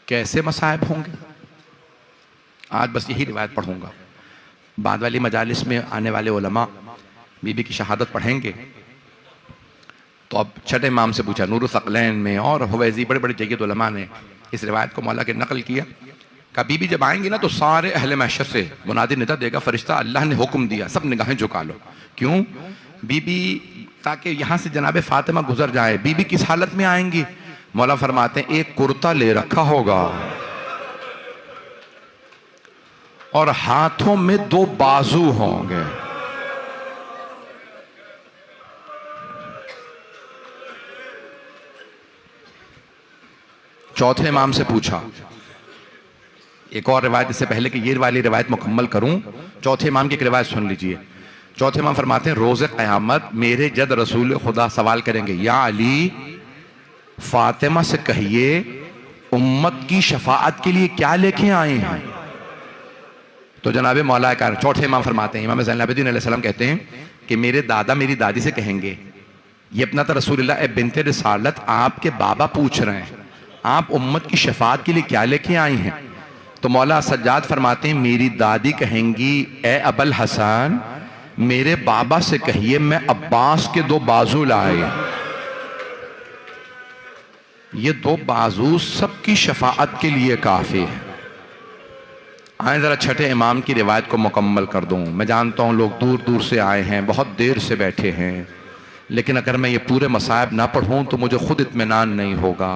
S1: कैसे मसाइब होंगे? आज बस यही रिवायत पढ़ूंगा, बाद वाली मजालिस में आने वाले उलमा बीबी की शहादत पढ़ेंगे। तो अब छठे इमाम से पूछा, नूर सकलैन में और हुवैज़ी, बड़े बड़े जय्यद उलमा ने इस रिवायत को मौला के नकल किया। कहा बीबी जब आएंगी ना तो सारे अहले महशर से मुनादी निदा देगा फरिश्ता, अल्लाह ने हुक्म दिया सब निगाहें झुका लो। क्यों? बीबी, ताकि यहाँ से जनाब फातिमा गुजर जाए। बीबी किस हालत में आएंगी? मौला फरमाते हैं, एक कुर्ता ले रखा होगा और हाथों में 2 बाजू होंगे। चौथे इमाम से पूछा, एक और रिवायत इससे पहले कि ये वाली रिवायत मुकम्मल करूं, चौथे इमाम की एक रिवायत सुन लीजिए। चौथे इमाम फरमाते हैं, रोज़े क़यामत मेरे जद रसूल खुदा सवाल करेंगे, या अली फातिमा से कहिए उम्मत की शफाअत के लिए क्या लेके आए हैं? तो जनाब मौला का चौथे इमाम फरमाते हैं, इमाम ज़ैनुल आबिदीन अलैहिस्सलाम कहते हैं कि मेरे दादा मेरी दादी से कहेंगे, ये अपना तो रसूलुल्लाह बिन्ते रिसालत, आपके बाबा पूछ रहे हैं आप उम्मत की शफाअत के लिए क्या लेके आई हैं? तो मौला सज्जाद फरमाते हैं मेरी दादी कहेंगी ए अबल हसन, मेरे बाबा से कहिए मैं अब्बास के 2 बाजू लाए। ये 2 बाजू सबकी शफाअत के लिए काफी है। आए जरा छठे इमाम की रिवायत को मुकम्मल कर दूं। मैं जानता हूं लोग दूर दूर से आए हैं, बहुत देर से बैठे हैं, लेकिन अगर मैं ये पूरे मसाइब ना पढ़ूं तो मुझे खुद इत्मीनान नहीं होगा।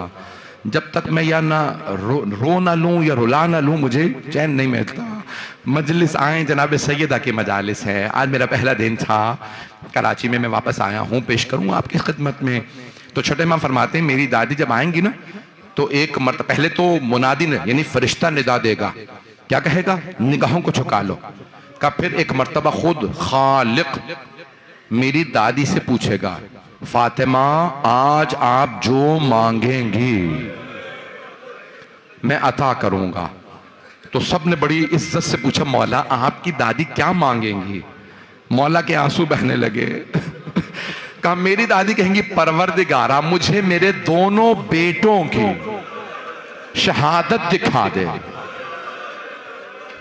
S1: जब तक मैं या ना रो ना लूं या रुला ना लूं मुझे चैन नहीं मिलता। मजलिस आए, जनाब सैयदा की मजालिस है। आज मेरा पहला दिन था कराची में, मैं वापस आया हूं, पेश करूंगा आपकी खिदमत में। तो छठे इमाम फरमाते हैं मेरी दादी जब आएंगी ना तो एक मर्तबा पहले तो मुनादी यानी फरिश्ता निदा देगा, क्या कहेगा? निगाहों को झुका लो का। फिर एक मर्तबा खुद खालिक मेरी दादी से पूछेगा फातिमा आज आप जो मांगेंगी मैं अता करूंगा। तो सब ने बड़ी इज्जत से पूछा मौला आपकी दादी क्या मांगेंगी? मौला के आंसू बहने लगे। कहा मेरी दादी कहेंगी परवरदिगारा मुझे मेरे दोनों बेटों की शहादत दिखा दे,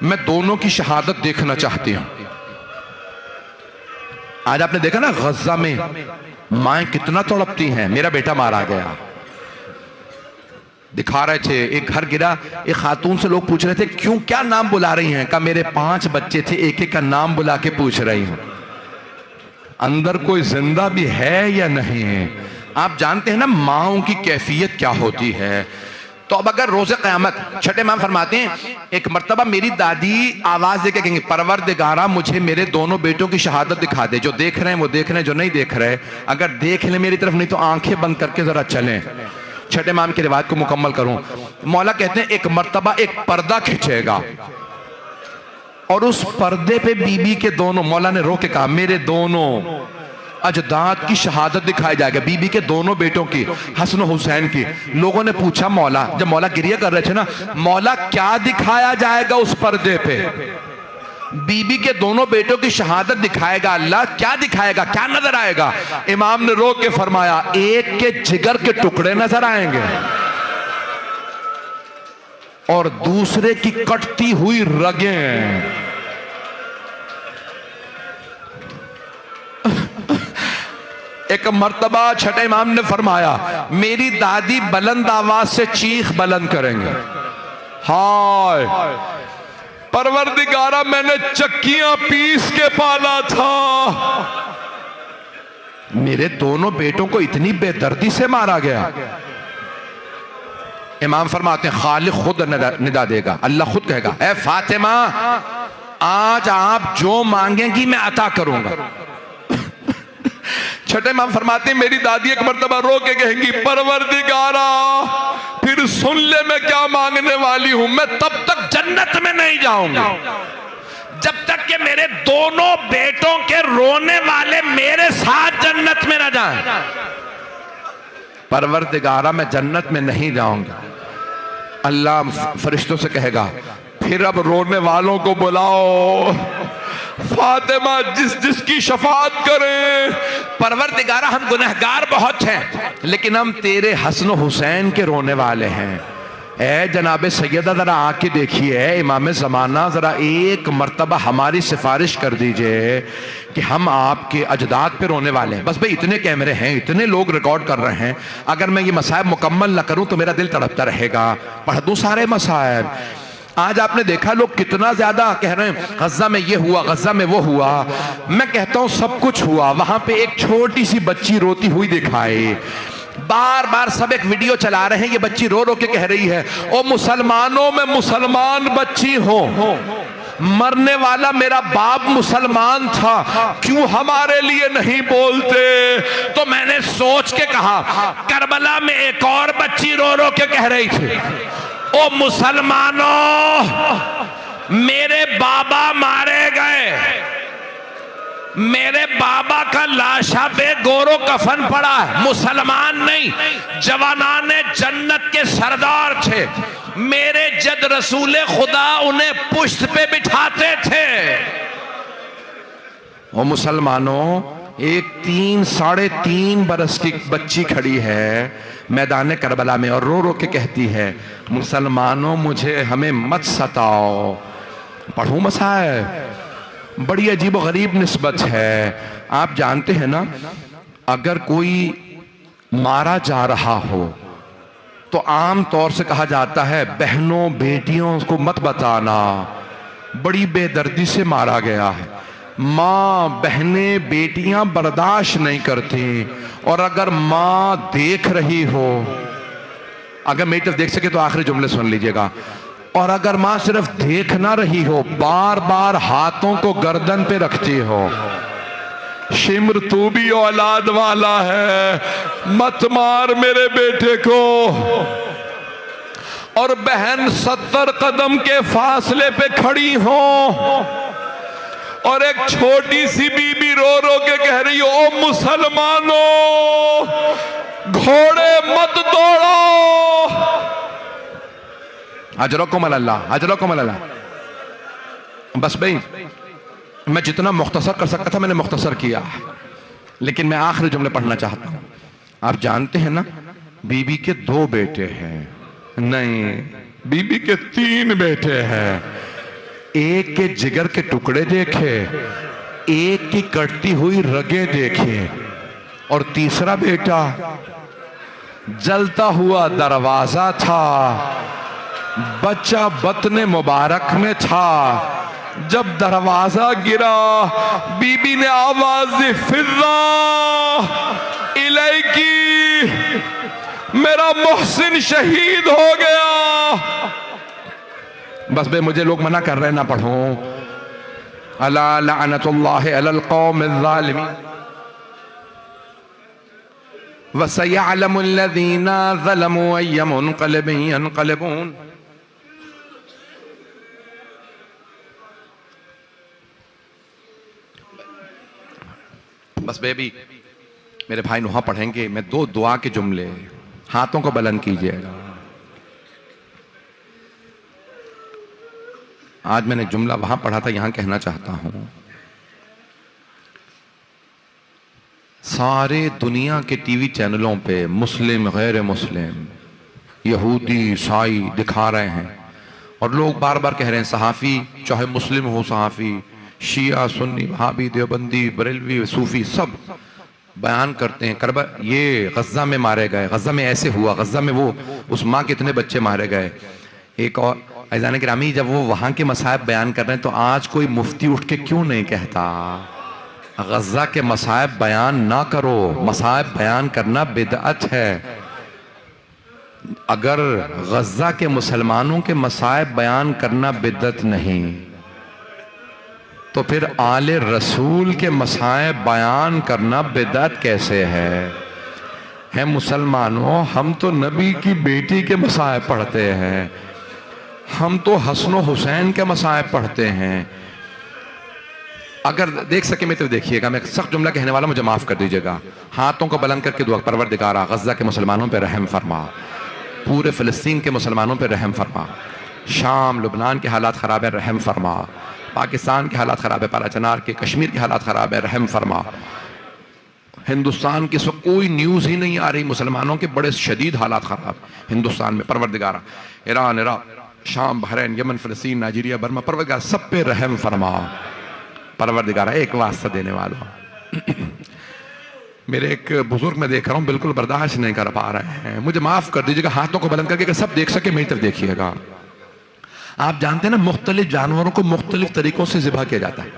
S1: मैं दोनों की शहादत देखना चाहती हूं। आज आपने देखा ना गजा में माएं कितना तड़पती हैं, मेरा बेटा मारा गया। दिखा रहे थे एक घर गिरा, एक खातून से लोग पूछ रहे थे क्यों, क्या नाम बुला रही हैं? कहा मेरे 5 बच्चे थे, एक एक का नाम बुला के पूछ रही हूं अंदर कोई जिंदा भी है या नहीं है। आप जानते हैं ना माओं की कैफियत क्या होती है। तो अब अगर रोज़े क़यामत, छठे इमाम फरमाते हैं एक मर्तबा मेरी दादी आवाज देके कहेंगे परवरदिगारा मुझे मेरे दोनों बेटों की शहादत दिखा दे। जो देख रहे हैं वो देख रहे हैं, जो नहीं देख रहे अगर देख ले मेरी तरफ, नहीं तो आंखें बंद करके जरा चलें। छठे इमाम की रिवायत को मुकम्मल करूं। मौला कहते हैं एक मर्तबा एक पर्दा खिंचेगा और उस पर्दे पे बीबी के दोनों, मौला ने रो के कहा मेरे दोनों अजदाद की शहादत दिखाई जाएगा, बीबी के दोनों बेटों की, हसन हुसैन की। लोगों ने पूछा मौला, जब मौला गिरिया कर रहे थे ना, मौला क्या दिखाया जाएगा उस पर्दे पे? बीबी के दोनों बेटों की शहादत दिखाएगा अल्लाह, क्या दिखाएगा, क्या नजर आएगा? इमाम ने रो के फरमाया एक के जिगर के टुकड़े नजर आएंगे और दूसरे की कटती हुई रगें। एक मर्तबा छठे इमाम ने फरमाया मेरी दादी बुलंद आवाज से चीख बुलंद करेंगे हाय परवरदिगारा मैंने चक्कियां पीस के पाला था, मेरे दोनों बेटों को इतनी बेदर्दी से मारा गया। इमाम फरमाते हैं खालिक खुद निदा देगा, अल्लाह खुद कहेगा ए फातिमा आज आप जो मांगेंगी मैं अता करूंगा। छठे इमाम फरमाते हैं मेरी दादी एक मर्तबा रो के कहेंगी परवरदिगारा फिर सुन ले मैं क्या मांगने वाली हूं, मैं तब तक जन्नत में नहीं जाऊंगी जब तक कि मेरे दोनों बेटों के रोने वाले मेरे साथ जन्नत में ना जाएं। परवरदिगारा मैं जन्नत में नहीं जाऊंगा। अल्लाह फरिश्तों से कहेगा फिर अब रोने वालों को बुलाओ, फातिमा जिसकी शफाअत करें। परवरदिगारा हम गुनहगार बहुत हैं लेकिन हम तेरे हसन हुसैन के रोने वाले हैं। ए जनाब सैयदा जरा आके देखिए इमाम ज़माना, जरा एक मर्तबा हमारी सिफारिश कर दीजिए कि हम आपके अजदाद पे रोने वाले हैं। बस भाई इतने कैमरे हैं, इतने लोग रिकॉर्ड कर रहे हैं, अगर मैं ये मसाइब मुकम्मल ना करूं तो मेरा दिल तड़पता रहेगा। पढ़ दूं सारे मसाइब। आज आपने देखा लोग कितना ज्यादा कह रहे हैं गजा में ये हुआ, गजा में वो हुआ। मैं कहता हूं सब कुछ हुआ। वहां पे एक छोटी सी बच्ची रोती हुई दिखाई, बार बार सब एक वीडियो चला रहे हैं, ये बच्ची रो रो के कह रही है ओ मुसलमानों में मुसलमान बच्ची हो, मरने वाला मेरा बाप मुसलमान था, क्यों हमारे लिए नहीं बोलते? तो मैंने सोच के कहा करबला में एक और बच्ची रो रो के कह रही थी ओ मुसलमानों मेरे बाबा मारे गए, मेरे बाबा का लाशा पे गोरो कफन पड़ा है, मुसलमान नहीं जवानाने जन्नत के सरदार थे, मेरे जद रसूले खुदा उन्हें पुश्त पे बिठाते थे। ओ मुसलमानों एक 3 साढ़े 3 बरस की बच्ची खड़ी है, मैदान करबला में और रो रो के कहती है, मुसलमानों मुझे हमें मत सताओ। पढ़ो मसाइब, बड़ी अजीब व गरीब निस्बत है। आप जानते हैं ना, अगर कोई मारा जा रहा हो तो आम तौर से कहा जाता है बहनों बेटियों को मत बताना, बड़ी बेदर्दी से मारा गया है। माँ बहनें बेटियां बर्दाश्त नहीं करती, और अगर माँ देख रही हो, अगर मेरी तरफ देख सके तो आखिरी जुमले सुन लीजिएगा, और अगर माँ सिर्फ देख ना रही हो, बार बार हाथों को गर्दन पे रखती हो, शिम्र तू भी औलाद वाला है, मत मार मेरे बेटे को, और बहन 70 कदम के फासले पे खड़ी हो और एक छोटी सी बीबी रो रो के कह रही हो, ओ मुसलमानों घोड़े मत दौड़ो, अजरकुम अल्लाह, अजरकुम अल्लाह। बस भाई, मैं जितना मुख्तसर कर सकता था मैंने मुख्तसर किया, लेकिन मैं आखिरी जुमले पढ़ना चाहता हूं। आप जानते हैं ना, बीबी के 2 बेटे हैं, नहीं बीबी के 3 बेटे हैं। एक के जिगर के टुकड़े देखे, एक की कटती हुई रगें देखे, और तीसरा बेटा जलता हुआ दरवाजा था, बच्चा बतने मुबारक में था। जब दरवाजा गिरा, बीबी ने आवाज दी, फिजा इलाइकी, मेरा मोहसिन शहीद हो गया। बस बे, मुझे लोग मना कर रहे हैं ना पढ़ो। अला लअनतुल्लाहि अलल कौमिज़ ज़ालिमीन व सयअलमुल लज़ीना ज़लमू अय्य मुनक़लिबिन यनक़लिबून। बस बेबी, मेरे भाई वहां पढ़ेंगे, मैं 2 दुआ के जुमले, हाथों को बुलंद कीजिएगा। आज मैंने जुमला वहां पढ़ा था, यहां कहना चाहता हूं। सारे दुनिया के टीवी चैनलों पे मुस्लिम गैर मुस्लिम यहूदी ईसाई दिखा रहे हैं, और लोग बार बार कह रहे हैं सहाफ़ी, चाहे मुस्लिम हो सहाफ़ी, शिया सुन्नी वहाबी देवबंदी बरेलवी सूफी सब बयान करते हैं करबला, ये गज़ा में मारे गए, गज़ा में ऐसे हुआ, गज़ा में वो उस माँ के इतने बच्चे मारे गए। एक और अज़ान गिरामी, जब वो वहाँ के मसाइब बयान कर रहे हैं तो आज कोई मुफ्ती उठ के क्यों नहीं कहता गज़ा के मसाइब बयान ना करो, मसाइब बयान करना बिदअत है। अगर गज़ा के मुसलमानों के मसाइब बयान करना बिदअत नहीं, तो फिर आले रसूल के मसाइब बयान करना बिदअत कैसे है? मुसलमानों, हम तो नबी की बेटी के मसाइब पढ़ते हैं, हम तो हसन हुसैन के मसाइब पढ़ते हैं। अगर देख सके मैं तो देखिएगा, मैं सख्त जुमला कहने वाला, मुझे माफ कर दीजिएगा। हाथों को बुलंद करके दुआ, परवरदिगारा गज़ा के मुसलमानों पे रहम फरमा, पूरे फ़लस्तीन के मुसलमानों पे रहम फरमा, शाम लुबनान के हालात ख़राब है रहम फरमा, पाकिस्तान के हालात ख़राब है, पाराचनार के कश्मीर के हालात ख़राब है रहम फरमा। हिंदुस्तान की इस वक्त कोई न्यूज़ ही नहीं आ रही, मुसलमानों के बड़े शदीद हालात ख़राब हिंदुस्तान में, परवरदिगारा ईरान, इराक, शाम, बहरीन, यमन, फ़लस्तीन, नाइजीरिया, बर्मा, परवरदिगार सब पे रहम फरमा। परवरदिगारा एक वास्ता देने वाला मेरे एक बुजुर्ग मैं देख रहा हूँ बिल्कुल बर्दाश्त नहीं कर पा रहे हैं, मुझे माफ़ कर दीजिएगा। हाथों को बुलंद करके सब देख सके मेरी तरफ देखिएगा। आप जानते हैं ना, मुख्तलिफ जानवरों को मुख्तलिफ तरीकों से ज़िबा किया जाता है।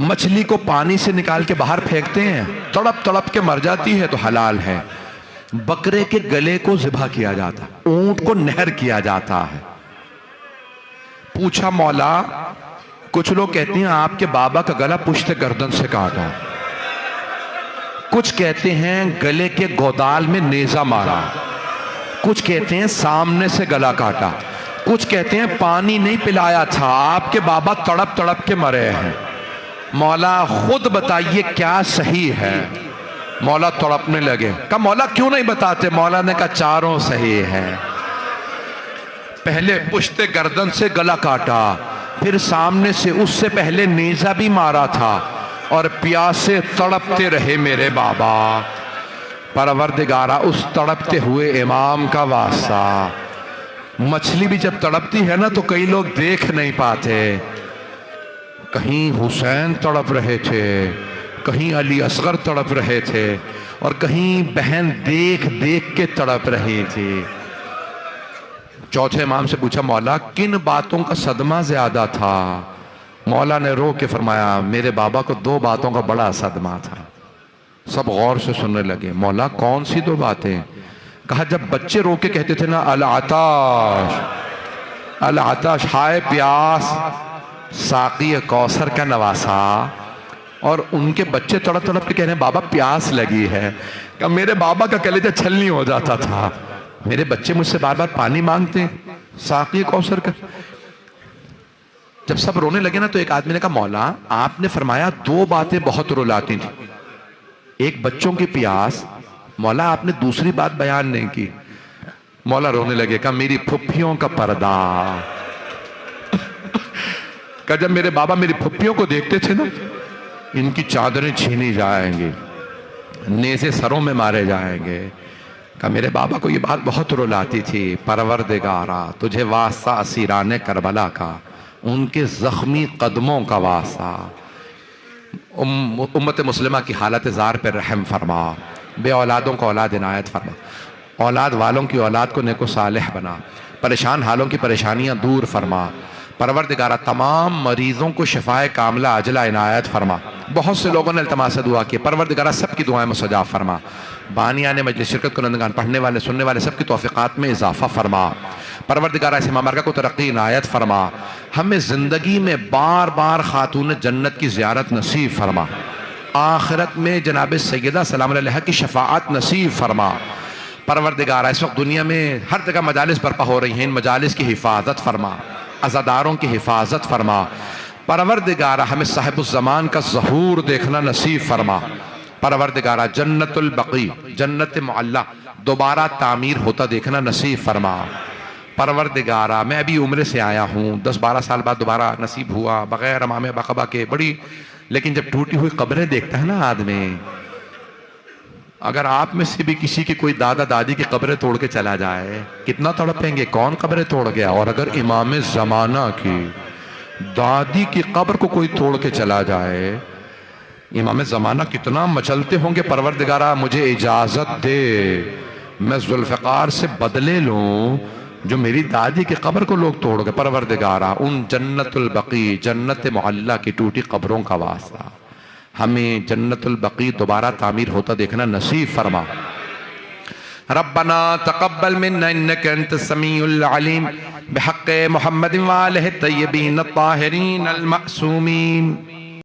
S1: मछली को पानी से निकाल के बाहर फेंकते हैं, तड़प तड़प के मर जाती है तो हलाल है। बकरे के गले को ज़िबा किया जाता है, ऊंट को नहर किया जाता है। पूछा मौला, कुछ लोग कहते हैं आपके बाबा का गला पुश्त गर्दन से काटा, कुछ कहते हैं गले के गोदाल में नेजा मारा, कुछ कहते हैं सामने से गला काटा, कुछ कहते हैं पानी नहीं पिलाया था, आपके बाबा तड़प तड़प के मरे हैं। मौला खुद बताइए क्या सही है। मौला तड़पने लगे, कहा मौला क्यों नहीं बताते? मौला ने कहा चारों सही है। पहले पुश्ते गर्दन से गला काटा, फिर सामने से, उससे पहले नेजा भी मारा था, और प्यासे तड़पते रहे मेरे बाबा।
S2: परवरदिगारा उस तड़पते हुए इमाम का वास्ता। मछली भी जब तड़पती है ना तो कई लोग देख नहीं पाते। कहीं हुसैन तड़प रहे थे, कहीं अली असगर तड़प रहे थे, और कहीं बहन देख देख के तड़प रही थी। चौथे इमाम से पूछा, मौला किन बातों का सदमा ज्यादा था? मौला ने रो के फरमाया, मेरे बाबा को दो बातों का बड़ा सदमा था। सब गौर से सुनने लगे। मौला कौन सी दो बातें? कहा, जब बच्चे रो के कहते थे ना, अल आताश अल आताश, हाय प्यास, साकी कौसर का नवासा, और उनके बच्चे तड़प तड़प के कह रहे हैं बाबा प्यास लगी है। क्या मेरे बाबा का कलेजा छलनी हो जाता था। मेरे बच्चे मुझसे बार बार पानी मांगते, साकी कौसर का। जब सब रोने लगे ना तो एक आदमी ने कहा, मौला आपने फरमाया दो बातें बहुत रुलाती थी, एक बच्चों की प्यास, मौला आपने दूसरी बात बयान नहीं की। मौला रोने लगे। कहा, मेरी फुफ्फियों का पर्दा। कहा, जब मेरे बाबा मेरी फुफ्फियों को देखते थे ना, इनकी चादरें छीनी जाएंगी, नेज़े सरों में मारे जाएंगे। कहा, मेरे बाबा को ये बात बहुत रुलाती थी। परवरदिगारा तुझे वास्ता असीराने करबला का, उनके जख्मी कदमों का वास्ता। उम्मत मुस्लिमा की हालत ज़ार पर रहम फरमा, बे औलादों को औलाद इनायत फरमा, औलाद वालों की औलाद को नेको सालेह बना, परेशान हालों की परेशानियां दूर फरमा। परवरदिगारा तमाम मरीजों को शिफाए कामला अजला इनायत फरमा। बहुत से लोगों ने इल्तिमास से दुआ की, परवरदिगारा सबकी दुआएं मुस्तजाब फरमा। बानियाने मजलिस शिरकत कुनंदगान, पढ़ने वाले सुनने वाले सबकी तौफीकात में इजाफा फरमा। परवरदिगारा इस मामरका को तरक्की इनायत फरमा। हमें जिंदगी में बार बार खातून जन्नत की ज़ियारत नसीब फरमा। आखिरत में जनाब सैयदा सलाम अलैहा की शफाअत नसीब फरमा। परवरदिगारा इस वक्त दुनिया में हर जगह मजालिस बर्पा हो रही हैं, इन मजालिस की हिफाजत फरमा, अज़ादारों की हिफाजत फरमा। परवरदिगारा हमें साहिबुज़्ज़मान का ज़हूर देखना नसीब फरमा। परवरदिगारा जन्नतुल बकी, जन्नत मुअल्ला दोबारा तामीर होता देखना नसीब फरमा। परवरदिगारा मैं अभी उम्र से आया हूँ, 10-12 साल बाद दोबारा नसीब हुआ बग़ैर अमामे बक़बा के बड़ी, लेकिन जब टूटी हुई कब्रें देखता है ना आदमी, अगर आप में से भी किसी की कोई दादा दादी की कब्रें तोड़ के चला जाए, कितना तड़पेंगे, कौन कब्रें तोड़ गया। और अगर इमाम ज़माना की दादी की कब्र को कोई तोड़ के चला जाए, इमाम ज़माना कितना मचलते होंगे। परवरदिगारा मुझे इजाज़त दे, मैं जुल्फ़िकार से बदले लूँ जो मेरी दादी की कब्र को लोग तोड़ गए। परवरदिगारा उन जन्नतुल बकी, जन्नत मुअल्ला की टूटी कब्रों का वास्ता हमें जन्नतुल बकी दोबारा तामीर होता देखना नसीब फरमा। रब्बना तक़ब्बल मिन्ना इन्नका अंतस समीउल अलीम बिहक़्क़ि मुहम्मदिन व आलिहि तय्यबीन अत्ताहिरीन अल मअसूमीन।